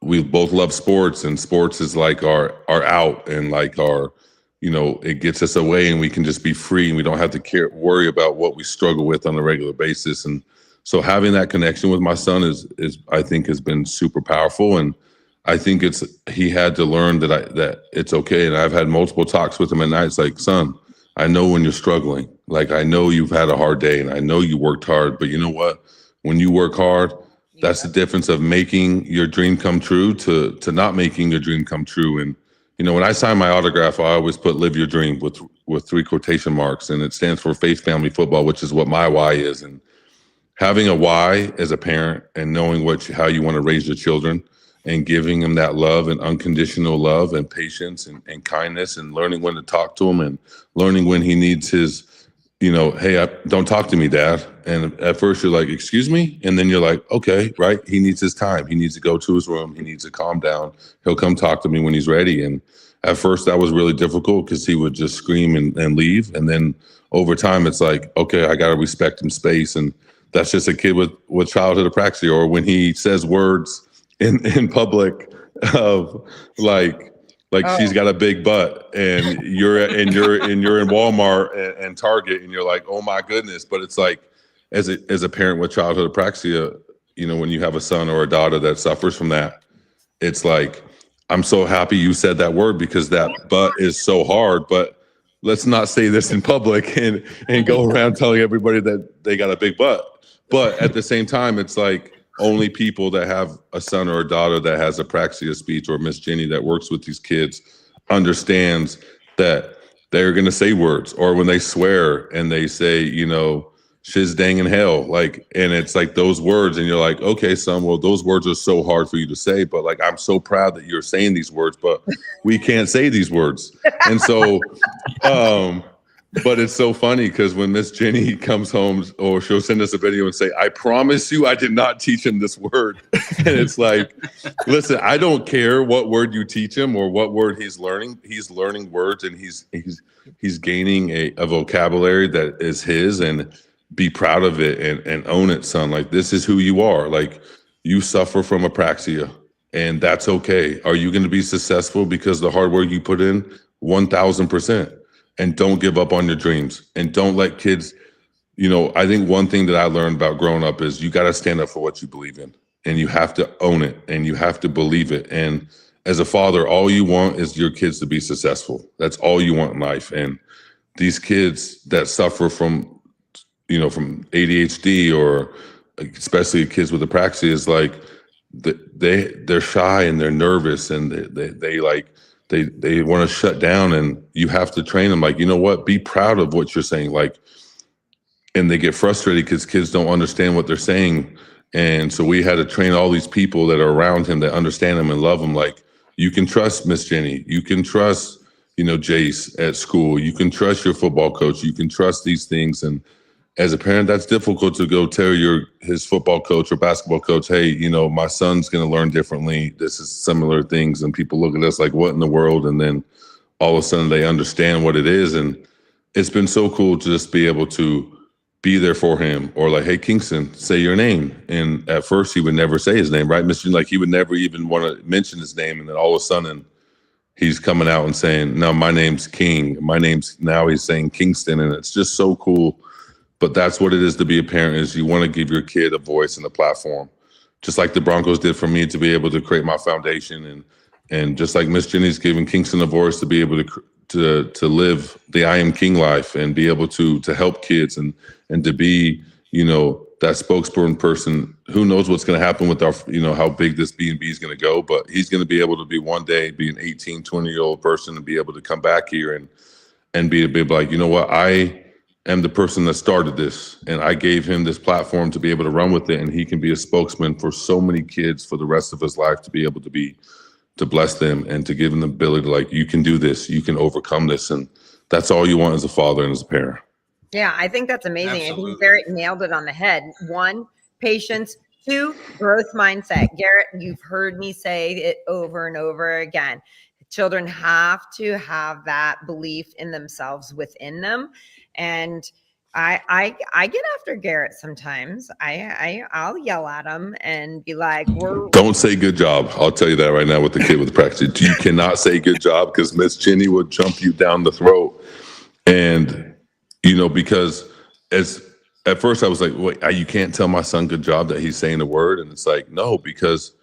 C: we both love sports, and sports is like our out, and like our, you know, it gets us away and we can just be free and we don't have to worry about what we struggle with on a regular basis. And so having that connection with my son is I think has been super powerful. And I think he had to learn that it's okay. And I've had multiple talks with him at night. It's like, son, I know when you're struggling, like, I know you've had a hard day and I know you worked hard, but you know what, when you work hard, that's the difference of making your dream come true to not making your dream come true. And, you know, when I sign my autograph, I always put "Live Your Dream" with 3 quotation marks, and it stands for faith, family, football, which is what my why is. And having a why as a parent and knowing how you want to raise your children and giving them that love and unconditional love and patience and kindness, and learning when to talk to him and learning when he needs his, you know, hey, don't talk to me, Dad. And at first you're like, excuse me? And then you're like, okay, right? He needs his time. He needs to go to his room. He needs to calm down. He'll come talk to me when he's ready. And at first that was really difficult because he would just scream and leave. And then over time, it's like, okay, I got to respect him space. And that's just a kid with childhood apraxia. Or when he says words in public of like she's got a big butt, and you're in Walmart and Target, and you're like, oh my goodness. But it's like, as a parent with childhood apraxia, you know, when you have a son or a daughter that suffers from that, it's like, I'm so happy you said that word because that butt is so hard. But let's not say this in public and go around telling everybody that they got a big butt. But at the same time, it's like, only people that have a son or a daughter that has apraxia of speech, or Miss Jennie that works with these kids, understands that they're going to say words, or when they swear and they say, you know, shiz dang in hell, like, and it's like those words, and you're like, okay, son, well, those words are so hard for you to say, but like, I'm so proud that you're saying these words, but we can't say these words. And so, but it's so funny because when Miss Jennie comes home, or she'll send us a video and say, I promise you I did not teach him this word. And it's like, listen, I don't care what word you teach him or what word he's learning. He's learning words, and he's gaining a vocabulary that is his, and be proud of it and own it, son. Like, this is who you are. Like, you suffer from apraxia, and that's okay. Are you going to be successful because the hard work you put in? 1,000%. And don't give up on your dreams, and don't let kids, you know, I think one thing that I learned about growing up is you got to stand up for what you believe in, and you have to own it, and you have to believe it. And as a father, all you want is your kids to be successful. That's all you want in life. And these kids that suffer from, you know, from ADHD, or especially kids with apraxia, is like they're shy and they're nervous, and they want to shut down, and you have to train them. Like, you know what? Be proud of what you're saying. Like, and they get frustrated because kids don't understand what they're saying. And so we had to train all these people that are around him that understand him and love him. Like, you can trust Miss Jennie. You can trust, you know, Jace at school. You can trust your football coach. You can trust these things. And as a parent, that's difficult to go tell his football coach or basketball coach, hey, you know, my son's going to learn differently. This is similar things. And people look at us like, what in the world? And then all of a sudden they understand what it is. And it's been so cool to just be able to be there for him, or like, hey, Kingston, say your name. And at first he would never say his name, right? Mr. Like he would never even want to mention his name. And then all of a sudden he's coming out and saying, no, my name's King. Now he's saying Kingston. And it's just so cool. But that's what it is to be a parent, is you want to give your kid a voice and a platform. Just like the Broncos did for me to be able to create my foundation. And just like Miss Jennie's giving Kingston a voice to be able to live the I Am King life and be able to help kids and to be, that spokesperson person. Who knows what's going to happen with our, how big this B&B is going to go, but he's going to be able to be one day, be an 18, 20-year-old person and be able to come back here and be like, you know what, I am the person that started this, and I gave him this platform to be able to run with it, and he can be a spokesman for so many kids for the rest of his life, to be able to bless them and to give them the ability to, like, you can do this, you can overcome this. And that's all you want as a father and as a parent.
G: Yeah, I think that's amazing.
F: Absolutely.
G: I think Garrett nailed it on the head. 1, patience. 2, growth mindset. Garrett, you've heard me say it over and over again. Children have to have that belief in themselves within them. And I get after Garrett sometimes. I'll yell at him and be like,
C: Don't say good job. I'll tell you that right now with the kid with practice. You cannot say good job, because Miss Jennie will jump you down the throat. And because at first I was like, wait, you can't tell my son good job that he's saying a word. And it's like, no, because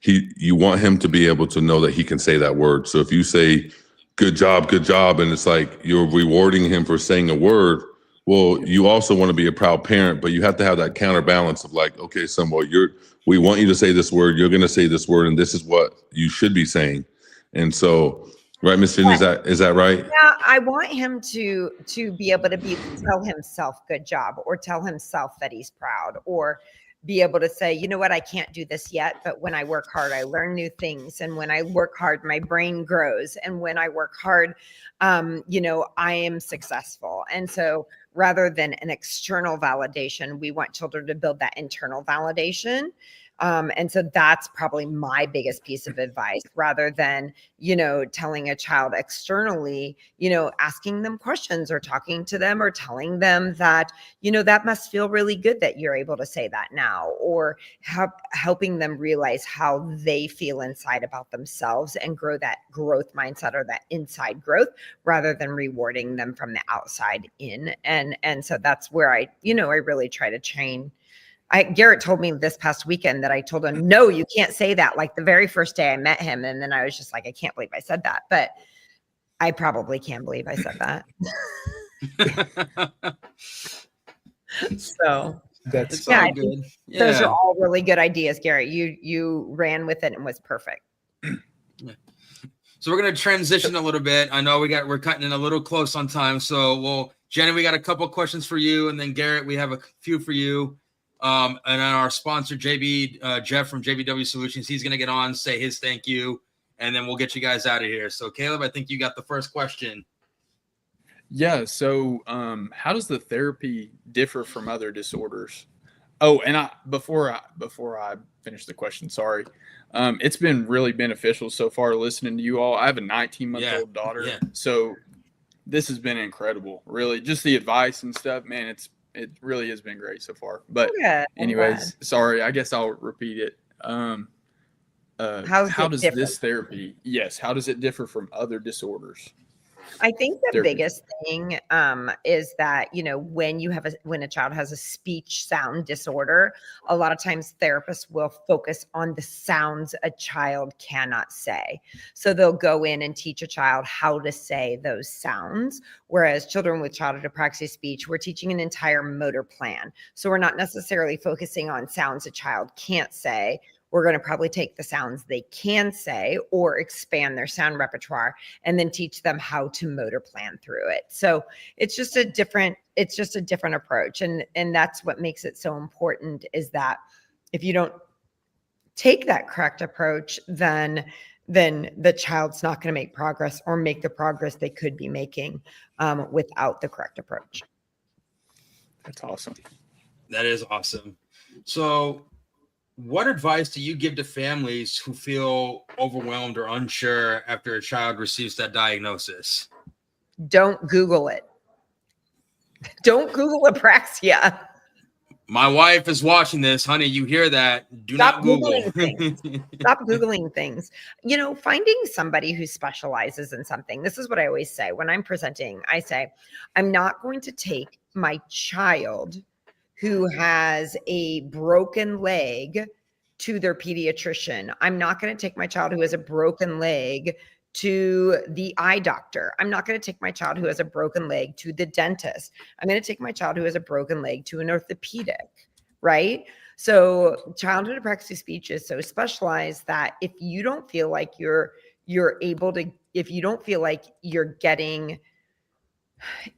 C: you want him to be able to know that he can say that word. So if you say good job, and it's like you're rewarding him for saying a word, well, you also want to be a proud parent, but you have to have that counterbalance of like, okay, son, well, we want you to say this word, you're going to say this word, and this is what you should be saying. And so, right, Miss Jennie, is that right?
G: Yeah, I want him to be able to tell himself good job, or tell himself that he's proud, or be able to say, you know what, I can't do this yet, but when I work hard, I learn new things. And when I work hard, my brain grows. And when I work hard, I am successful. And so rather than an external validation, we want children to build that internal validation. And so that's probably my biggest piece of advice, rather than, telling a child externally, asking them questions or talking to them or telling them that, that must feel really good that you're able to say that now, or helping them realize how they feel inside about themselves and grow that growth mindset, or that inside growth, rather than rewarding them from the outside in. And so that's where I really try to train. Garrett told me this past weekend that I told him, no, you can't say that. Like the very first day I met him. And then I was just like, I can't believe I said that. But I probably can believe I said that. So
J: That's
F: all good.
G: Those are all really good ideas, Garrett. You ran with it and was perfect.
F: So we're going to transition a little bit. I know we're cutting in a little close on time. So Jennie, we got a couple questions for you. And then Garrett, we have a few for you. And then our sponsor, Jeff from JBW Solutions, he's going to get on, say his thank you, and then we'll get you guys out of here. So, Caleb, I think you got the first question.
J: Yeah. So, how does the therapy differ from other disorders? Oh, and before I finish the question, sorry. It's been really beneficial so far listening to you all. I have a 19-month-old daughter, so this has been incredible. Really, just the advice and stuff, man. It really has been great so far. But anyways, sorry, I guess I'll repeat it. How does this therapy, how does it differ from other disorders?
G: I think the biggest thing is that, when a child has a speech sound disorder, a lot of times therapists will focus on the sounds a child cannot say. So they'll go in and teach a child how to say those sounds. Whereas children with childhood apraxia of speech, we're teaching an entire motor plan. So we're not necessarily focusing on sounds a child can't say. We're going to probably take the sounds they can say or expand their sound repertoire and then teach them how to motor plan through it. So it's just a different approach. And that's what makes it so important, is that if you don't take that correct approach, then the child's not going to make progress or make the progress they could be making without the correct approach.
J: That's awesome.
F: That is awesome. So what advice do you give to families who feel overwhelmed or unsure after a child receives that diagnosis?
G: Don't Google it. Don't Google apraxia.
F: My wife is watching this, honey. You hear that? Do
G: Stop
F: not Google.
G: Googling things. Stop Googling things. You know, finding somebody who specializes in something. This is what I always say when I'm presenting. I say, I'm not going to take my child who has a broken leg to their pediatrician. I'm not going to take my child who has a broken leg to the eye doctor. I'm not going to take my child who has a broken leg to the dentist. I'm going to take my child who has a broken leg to an orthopedic, right? So childhood apraxia speech is so specialized that if you don't feel like you're able to, if you don't feel like you're getting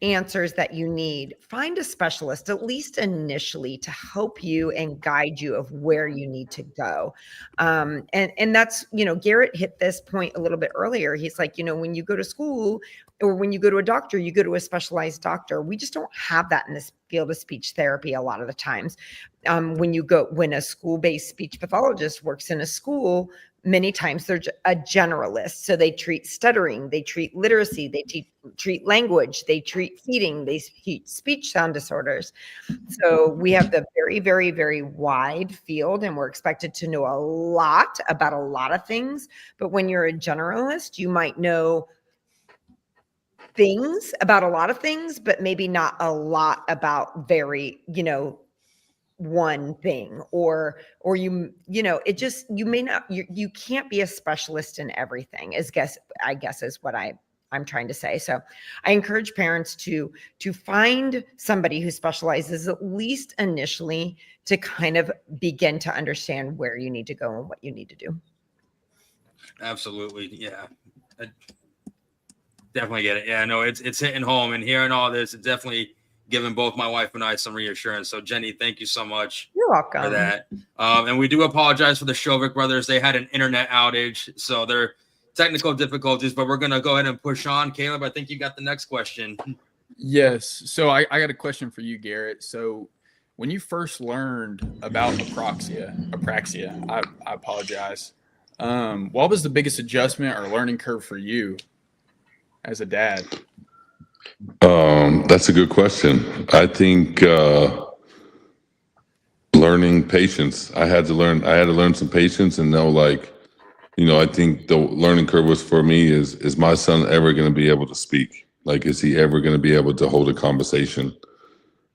G: answers that you need, find a specialist, at least initially, to help you and guide you of where you need to go. And that's, you know, Garrett hit this point a little bit earlier. He's like, you know, when you go to school or when you go to a doctor, you go to a specialized doctor. We just don't have that in this field of speech therapy a lot of the times. When a school-based speech pathologist works in a school, many times they're a generalist. So they treat stuttering, they treat literacy, they treat language, they treat feeding, they treat speech sound disorders. So we have the very, very, very wide field, and we're expected to know a lot about a lot of things. But when you're a generalist, you might know things about a lot of things, but maybe not a lot about very, you know, one thing, or you know, it just, you may not, you can't be a specialist in everything, I guess is what I'm trying to say. So I encourage parents to find somebody who specializes, at least initially, to kind of begin to understand where you need to go and what you need to do.
F: Absolutely. Yeah. I definitely get it. Yeah, no, it's hitting home, and hearing all this, it's definitely giving both my wife and I some reassurance. So Jenny, thank you so much.
G: You're welcome
F: for that. And we do apologize for the Shovik brothers. They had an internet outage, so they're technical difficulties, but we're going to go ahead and push on. Caleb, I think you got the next question.
J: Yes. So I got a question for you, Garrett. So when you first learned about apraxia, I apologize. What was the biggest adjustment or learning curve for you as a dad?
C: That's a good question. I think learning patience. I had to learn some patience and know, like, you know, I think the learning curve was for me is my son ever going to be able to speak? Like, is he ever going to be able to hold a conversation?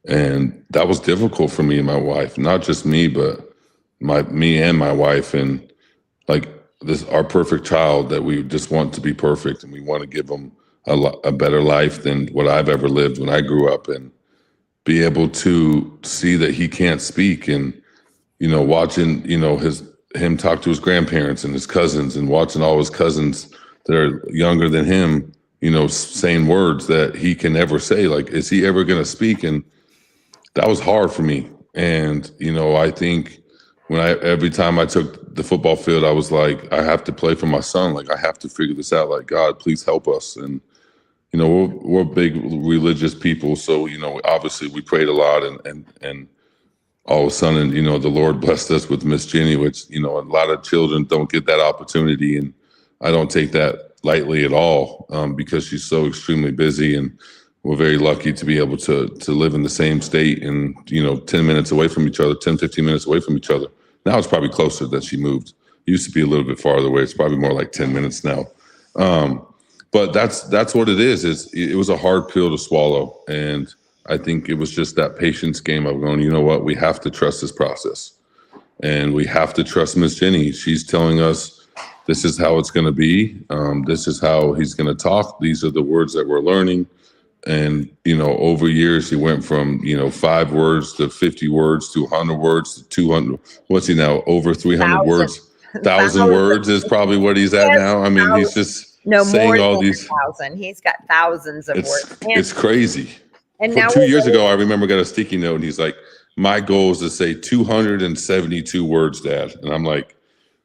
C: And that was difficult for me and my wife, not just me, but me and my wife. And like our perfect child that we just want to be perfect, and we want to give them a better life than what I've ever lived when I grew up, and be able to see that he can't speak, and, you know, watching, you know, him talk to his grandparents and his cousins, and watching all his cousins that are younger than him, you know, saying words that he can never say. Like, is he ever going to speak? And that was hard for me. And, you know, I think every time I took the football field, I was like, I have to play for my son. Like, I have to figure this out. Like, God, please help us. And, you know, we're big religious people. So, you know, obviously we prayed a lot, and all of a sudden, you know, the Lord blessed us with Miss Jennie, which, you know, a lot of children don't get that opportunity. And I don't take that lightly at all, because she's so extremely busy, and we're very lucky to be able to live in the same state and, you know, 10 minutes away from each other, 10, 15 minutes away from each other. Now it's probably closer that she moved. It used to be a little bit farther away. It's probably more like 10 minutes now. But that's what it is. It was a hard pill to swallow. And I think it was just that patience game of going, you know what, we have to trust this process. And we have to trust Miss Jennie. She's telling us this is how it's going to be. This is how he's going to talk. These are the words that we're learning. And, you know, over years, he went from, you know, 5 words to 50 words to 100 words to 200. What's he now? Over 300 words. 1,000 words is probably what he's at now. I mean, he's just saying all these.
G: 1,000. He's got thousands of words.
C: It's crazy.
G: And
C: For
G: now
C: 2 years ago, I remember got a sticky note, and he's like, my goal is to say 272 words, Dad. And I'm like,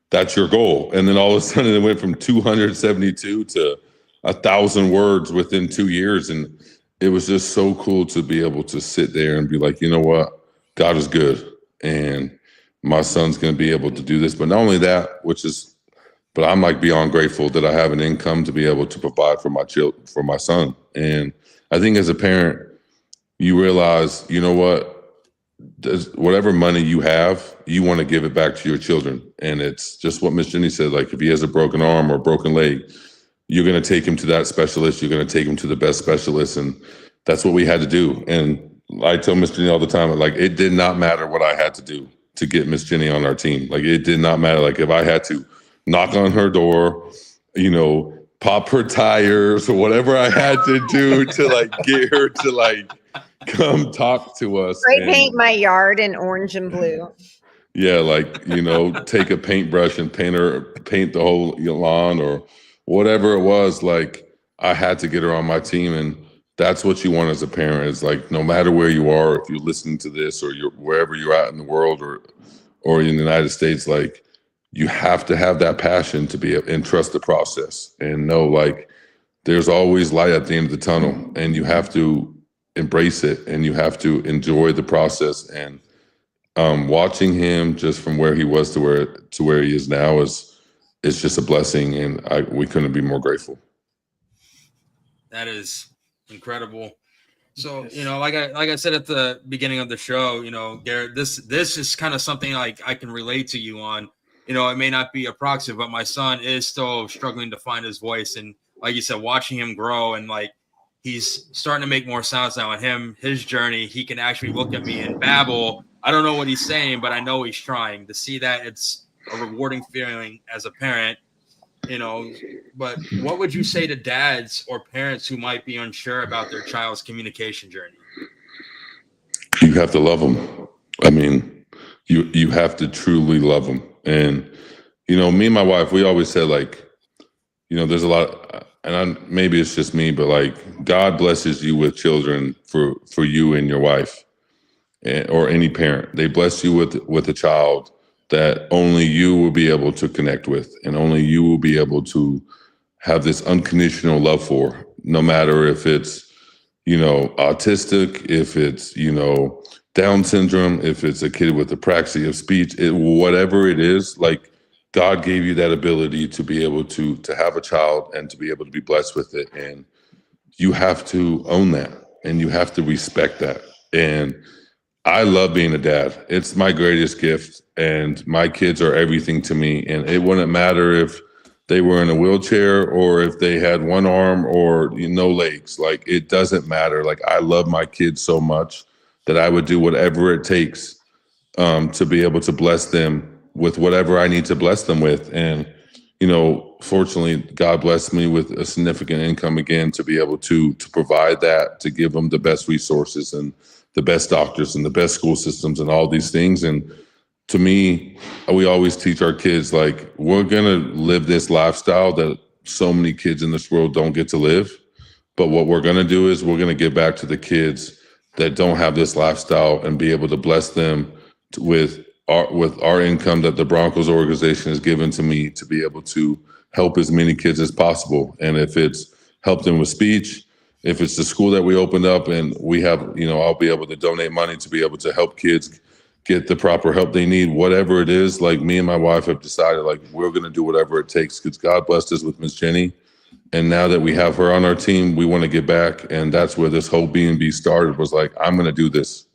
C: that's your goal. And then all of a sudden it went from 272 to 1,000 words within 2 years. And it was just so cool to be able to sit there and be like, you know what? God is good. And my son's going to be able to do this. But not only that, but I'm like beyond grateful that I have an income to be able to provide for my son. And I think as a parent, you realize, you know what? Whatever money you have, you want to give it back to your children. And it's just what Miss Jennie said. Like, if he has a broken arm or a broken leg, you're going to take him to that specialist. You're going to take him to the best specialist. And that's what we had to do. And I tell Miss Jennie all the time, like, it did not matter what I had to do to get Miss Jennie on our team. Like, it did not matter. Like, if I had to knock on her door, pop her tires or whatever I had to do to like get her to like come talk to us.
G: Spray paint my yard in orange and blue.
C: Yeah, like, take a paintbrush and paint the whole lawn or whatever it was. Like, I had to get her on my team, and that's what you want as a parent. Is like, no matter where you are, if you're listening to this or you're wherever you're at in the world or in the United States, like, you have to have that passion to be and trust the process and know, like, there's always light at the end of the tunnel, and you have to embrace it and you have to enjoy the process. And watching him just from where he was to where he is now is just a blessing, and we couldn't be more grateful.
F: That is incredible. So, like I said at the beginning of the show, Garrett, this is kind of something like I can relate to you on. It may not be Apraxia, but my son is still struggling to find his voice. And like you said, watching him grow and like he's starting to make more sounds now. And his journey, he can actually look at me and babble. I don't know what he's saying, but I know he's trying. To see that, it's a rewarding feeling as a parent, But what would you say to dads or parents who might be unsure about their child's communication journey?
C: You have to love them. I mean, you have to truly love them. And, me and my wife, we always said, like, there's a lot, maybe it's just me, but like, God blesses you with children for you and your wife or any parent. They bless you with a child that only you will be able to connect with, and only you will be able to have this unconditional love for, no matter if it's, autistic, if it's, Down syndrome, if it's a kid with apraxia of speech, whatever it is, like, God gave you that ability to be able to have a child and to be able to be blessed with it. And you have to own that, and you have to respect that. And I love being a dad. It's my greatest gift, and my kids are everything to me. And it wouldn't matter if they were in a wheelchair or if they had one arm or no legs. Like, it doesn't matter. Like, I love my kids so much that I would do whatever it takes to be able to bless them with whatever I need to bless them with. And, fortunately, God blessed me with a significant income again to be able to provide that, to give them the best resources and the best doctors and the best school systems and all these things. And to me, we always teach our kids, like, we're going to live this lifestyle that so many kids in this world don't get to live. But what we're going to do is we're going to give back to the kids that don't have this lifestyle and be able to bless them with our income that the Broncos organization has given to me to be able to help as many kids as possible. And if it's help them with speech, if it's the school that we opened up and we have, I'll be able to donate money to be able to help kids get the proper help they need, whatever it is. Like, me and my wife have decided, like, we're going to do whatever it takes, because God blessed us with Miss Jennie. And now that we have her on our team, we want to get back. And that's where this whole B&B started, was like, I'm going to do this.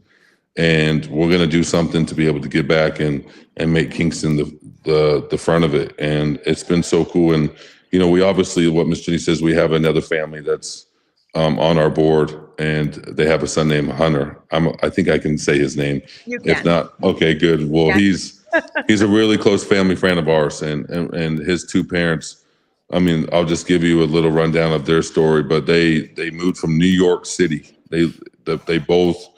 C: And we're going to do something to be able to get back and make Kingston the front of it. And it's been so cool. And, we obviously, what Miss Jennie says, we have another family that's on our board, and they have a son named Hunter. I think I can say his name.
G: You can.
C: If not, okay, good. Well,
G: Yeah.
C: he's a really close family friend of ours, and his two parents, I mean, I'll just give you a little rundown of their story, but they moved from New York City. They both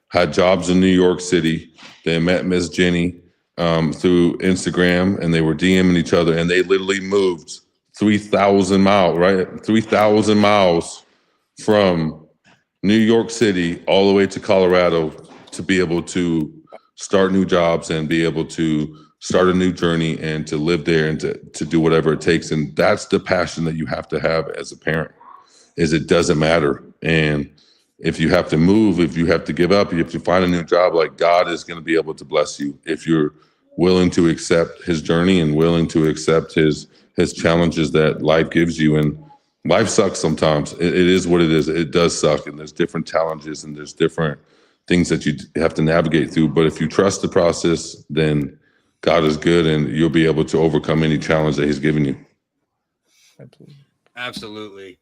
C: had jobs in New York City. They met Miss Jennie through Instagram, and they were DMing each other, and they literally moved 3,000 miles, right? 3,000 miles from New York City all the way to Colorado to be able to start new jobs and be able to start a new journey and to live there and to do whatever it takes. And that's the passion that you have to have as a parent, is it doesn't matter. And if you have to move, if you have to give up, if you find a new job, like, God is going to be able to bless you if you're willing to accept his journey and willing to accept his challenges that life gives you. And life sucks sometimes. It is what it is. It does suck, and there's different challenges and there's different things that you have to navigate through. But if you trust the process, then God is good, and you'll be able to overcome any challenge that He's given you.
F: Absolutely.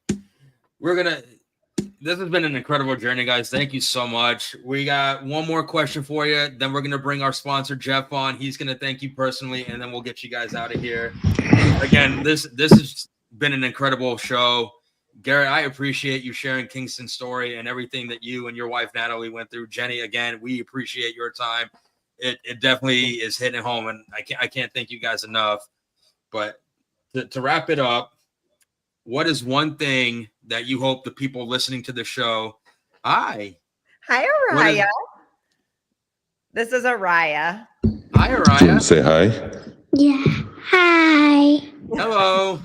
F: This has been an incredible journey, guys. Thank you so much. We got one more question for you. Then we're going to bring our sponsor, Jeff, on. He's going to thank you personally, and then we'll get you guys out of here. Again, this has been an incredible show. Garrett, I appreciate you sharing Kingston's story and everything that you and your wife, Natalie, went through. Jennie, again, we appreciate your time. It definitely is hitting home, and I can't thank you guys enough. But to wrap it up, what is one thing that you hope the people listening to the show? Hi,
G: Araya. This is Araya.
F: Hi,
C: Do you want
F: Araya.
C: to say hi?
K: Yeah. Hi.
F: Hello.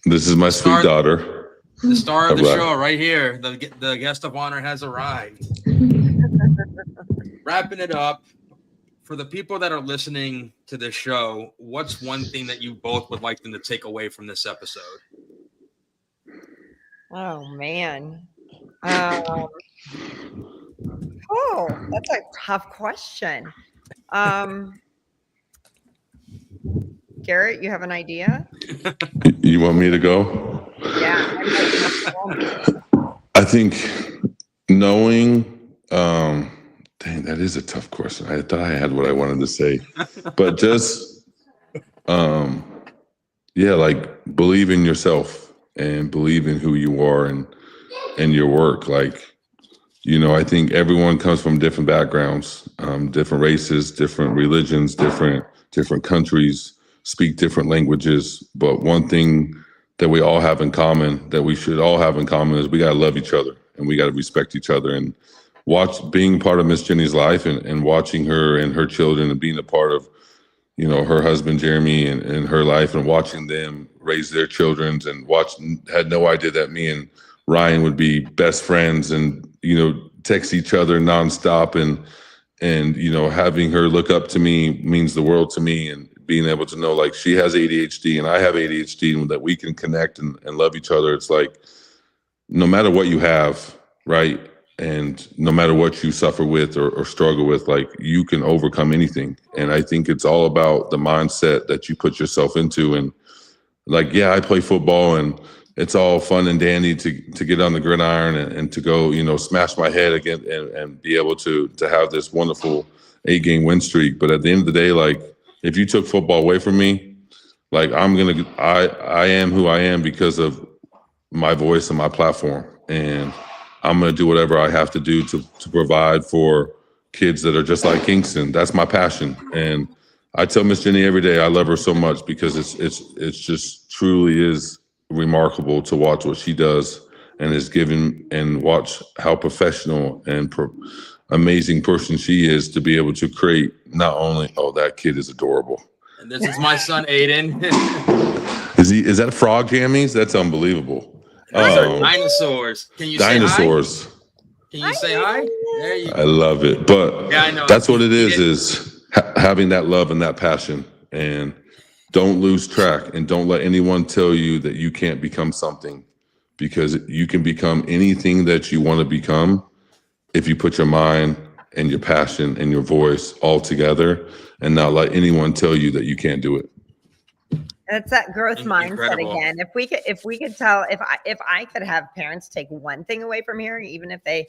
C: This is my sweet daughter.
F: The star of the
C: All right.
F: show right here. The guest of honor has arrived. Wrapping it up, for the people that are listening to this show, what's one thing that you both would like them to take away from this episode?
G: Oh man. That's a tough question. Garrett, you have an idea?
C: You want me to go?
G: Yeah.
C: I think knowing, dang, that is a tough question. I thought I had what I wanted to say, but just, like believe in yourself and believe in who you are and your work. Like, I think everyone comes from different backgrounds, different races, different religions, different countries, speak different languages. But one thing that we all have in common, that we should all have in common, is we got to love each other and we got to respect each other. And being part of Miss Jennie's life and watching her and her children and being a part of, her husband, Jeremy, and her life, and watching them raise their children, and had no idea that me and Ryan would be best friends and, text each other nonstop, and having her look up to me means the world to me, and being able to know, like, she has ADHD and I have ADHD, and that we can connect and love each other. It's like, no matter what you have, right? And no matter what you suffer with or struggle with, like, you can overcome anything. And I think it's all about the mindset that you put yourself into. And like, yeah, I play football and it's all fun and dandy to get on the gridiron and to go, smash my head again and be able to have this wonderful 8-game win streak. But at the end of the day, like, if you took football away from me, like, I am who I am because of my voice and my platform. And I'm going to do whatever I have to do to provide for kids that are just like Kingston. That's my passion. And I tell Miss Jennie every day I love her so much, because it's just truly is remarkable to watch what she does and is given, and watch how professional and amazing person she is to be able to create not only, that kid is adorable.
F: And this is my son, Aiden.
C: Is that frog jammies? That's unbelievable.
F: Those are dinosaurs. Can you
C: Dinosaurs.
F: say hi? Can you say hi? There you go.
C: I love it. But
F: Yeah, I know.
C: that's what it is having that love and that passion. And don't lose track, and don't let anyone tell you that you can't become something, because you can become anything that you want to become if you put your mind and your passion and your voice all together, and not let anyone tell you that you can't do it.
G: It's that growth mindset
F: Incredible.
G: again. If we could tell, if I could have parents take one thing away from here, even if they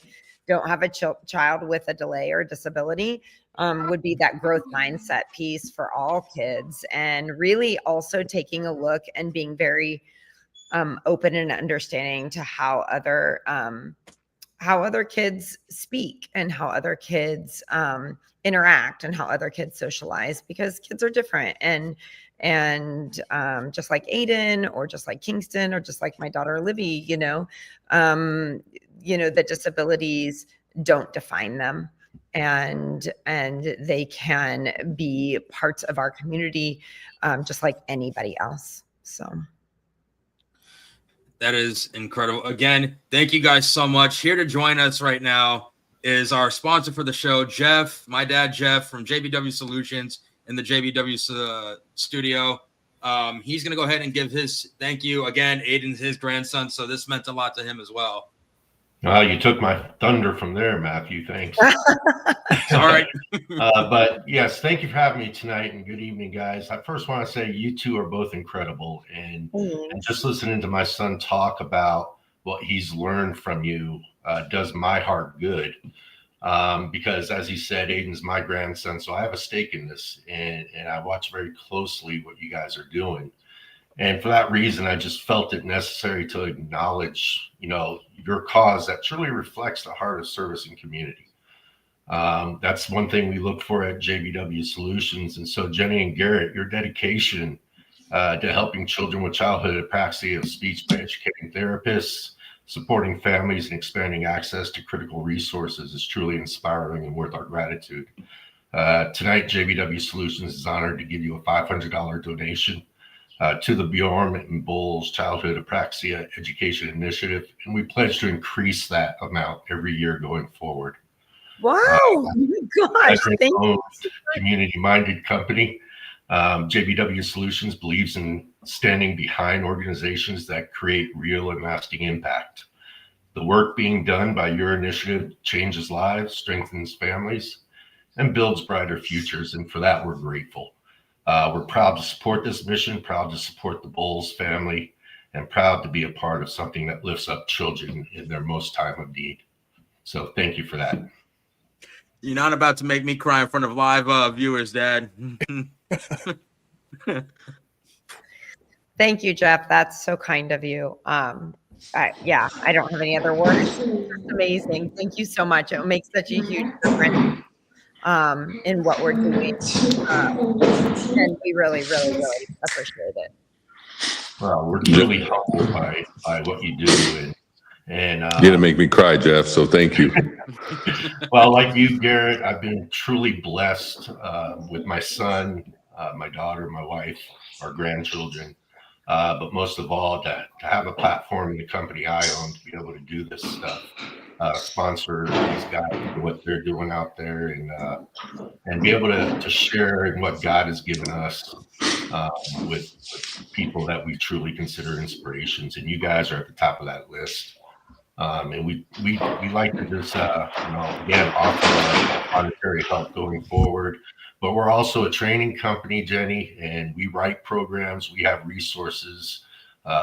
G: don't have a child with a delay or disability, would be that growth mindset piece for all kids, and really also taking a look and being very open and understanding to how other kids speak and how other kids interact and how other kids socialize, because kids are different. And just like Aiden, or just like Kingston, or just like my daughter Livy, the disabilities don't define them, and they can be parts of our community, just like anybody else. So
F: That is incredible. Again, thank you guys so much. Here to join us right now is our sponsor for the show, Jeff, my dad, Jeff, from JBW Solutions in the JBW studio. He's going to go ahead and give his thank you. Again, Aiden's his grandson, so this meant a lot to him as well.
L: You took my thunder from there, Matthew. Thanks.
F: All right.
L: But yes, thank you for having me tonight, and good evening, guys. I first want to say you two are both incredible, and just listening to my son talk about what he's learned from you does my heart good. Because as he said, Aiden's my grandson, so I have a stake in this, and I watch very closely what you guys are doing. And for that reason, I just felt it necessary to acknowledge, your cause that truly reflects the heart of service and community. That's one thing we look for at JBW Solutions. And so, Jennie and Garrett, your dedication to helping children with childhood apraxia of speech by educating therapists, supporting families, and expanding access to critical resources is truly inspiring and worth our gratitude. Tonight, JBW Solutions is honored to give you a $500 donation to the Bjorem Bolles Childhood Apraxia Education Initiative, and we pledge to increase that amount every year going forward.
G: Wow! Oh my gosh! Thank you.
L: Community-minded company. JBW Solutions believes in standing behind organizations that create real and lasting impact. The work being done by your initiative changes lives, strengthens families, and builds brighter futures, and for that, we're grateful. We're proud to support this mission, proud to support the Bolles family, and proud to be a part of something that lifts up children in their most time of need. So thank you for that.
F: You're not about to make me cry in front of live viewers, Dad.
G: Thank you, Jeff. That's so kind of you. I don't have any other words. It's amazing. Thank you so much. It makes such a huge difference in what we're doing. And we really, really, really appreciate it.
L: Well, we're really humbled by what you do. And
C: you're going to make me cry, Jeff, so thank you.
L: Well, like you, Garrett, I've been truly blessed with my son, my daughter, my wife, our grandchildren. But most of all, to have a platform in the company I own to be able to do this stuff, sponsor these guys for what they're doing out there, and be able to share in what God has given us with people that we truly consider inspirations. And you guys are at the top of that list. And we like to just, again, offer monetary help going forward. But we're also a training company, Jennie, and we write programs. We have resources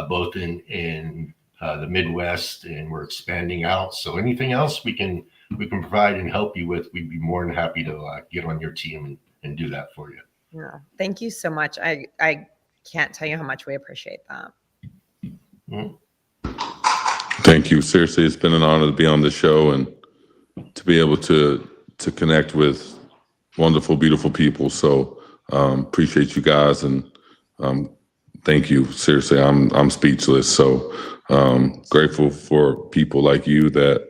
L: both in the Midwest, and we're expanding out. So anything else we can provide and help you with, we'd be more than happy to get on your team and do that for you.
G: Yeah, thank you so much. I can't tell you how much we appreciate that.
L: Mm-hmm.
C: Thank you. Seriously, it's been an honor to be on the show and to be able to connect with wonderful, beautiful people. So appreciate you guys, and thank you. Seriously, I'm speechless. So grateful for people like you that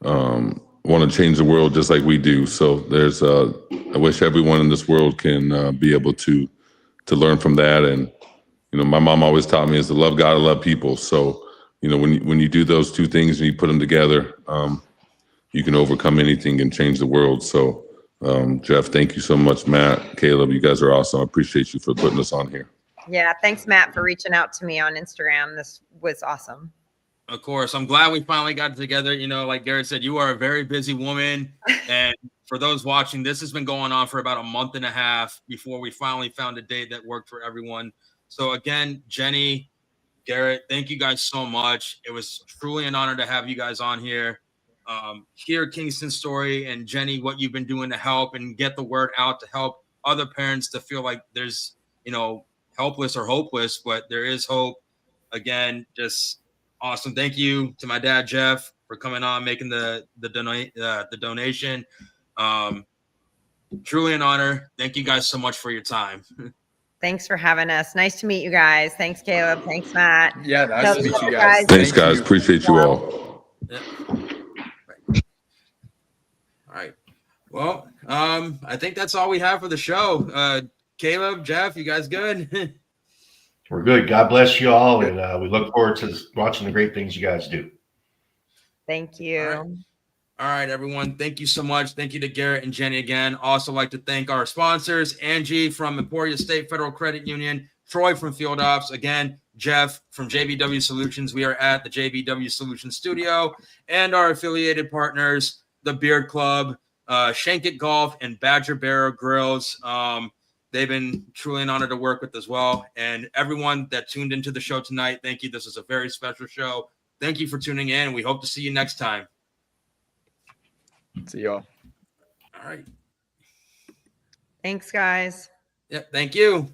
C: want to change the world just like we do. So there's I wish everyone in this world can be able to learn from that. And my mom always taught me is to love God and love people. So when you do those two things and you put them together, you can overcome anything and change the world. So Jeff, thank you so much. Matt, Caleb, you guys are awesome. I appreciate you for putting us on here.
G: Yeah, thanks, Matt, for reaching out to me on Instagram. This was awesome.
F: Of course. I'm glad we finally got together. Like Garrett said, you are a very busy woman. And for those watching, this has been going on for about a month and a half before we finally found a date that worked for everyone. So again, Jennie, Garrett, thank you guys so much. It was truly an honor to have you guys on here. Hear Kingston's story, and Jennie, what you've been doing to help and get the word out to help other parents to feel like there's, helpless or hopeless, but there is hope. Again, just awesome. Thank you to my dad, Jeff, for coming on, making the donation. Truly an honor. Thank you guys so much for your time.
G: Thanks for having us. Nice to meet you guys. Thanks, Caleb. Thanks, Matt.
J: Yeah, nice to meet you guys.
C: Thanks, guys. Appreciate you all.
F: Yeah. All right. Well, I think that's all we have for the show. Caleb, Jeff, you guys good?
L: We're good. God bless you all, and we look forward to watching the great things you guys do.
G: Thank you.
F: All right, everyone. Thank you so much. Thank you to Garrett and Jennie again. Also like to thank our sponsors, Angie from Emporia State Federal Credit Union, Troy from Field Ops, again, Jeff from JBW Solutions. We are at the JBW Solutions studio, and our affiliated partners, the Beard Club, Shank It Golf, and Badger Barrow Grills. They've been truly an honor to work with as well. And everyone that tuned into the show tonight, thank you. This is a very special show. Thank you for tuning in. We hope to see you next time.
J: See y'all.
F: All right.
G: Thanks, guys.
F: Yeah, thank you.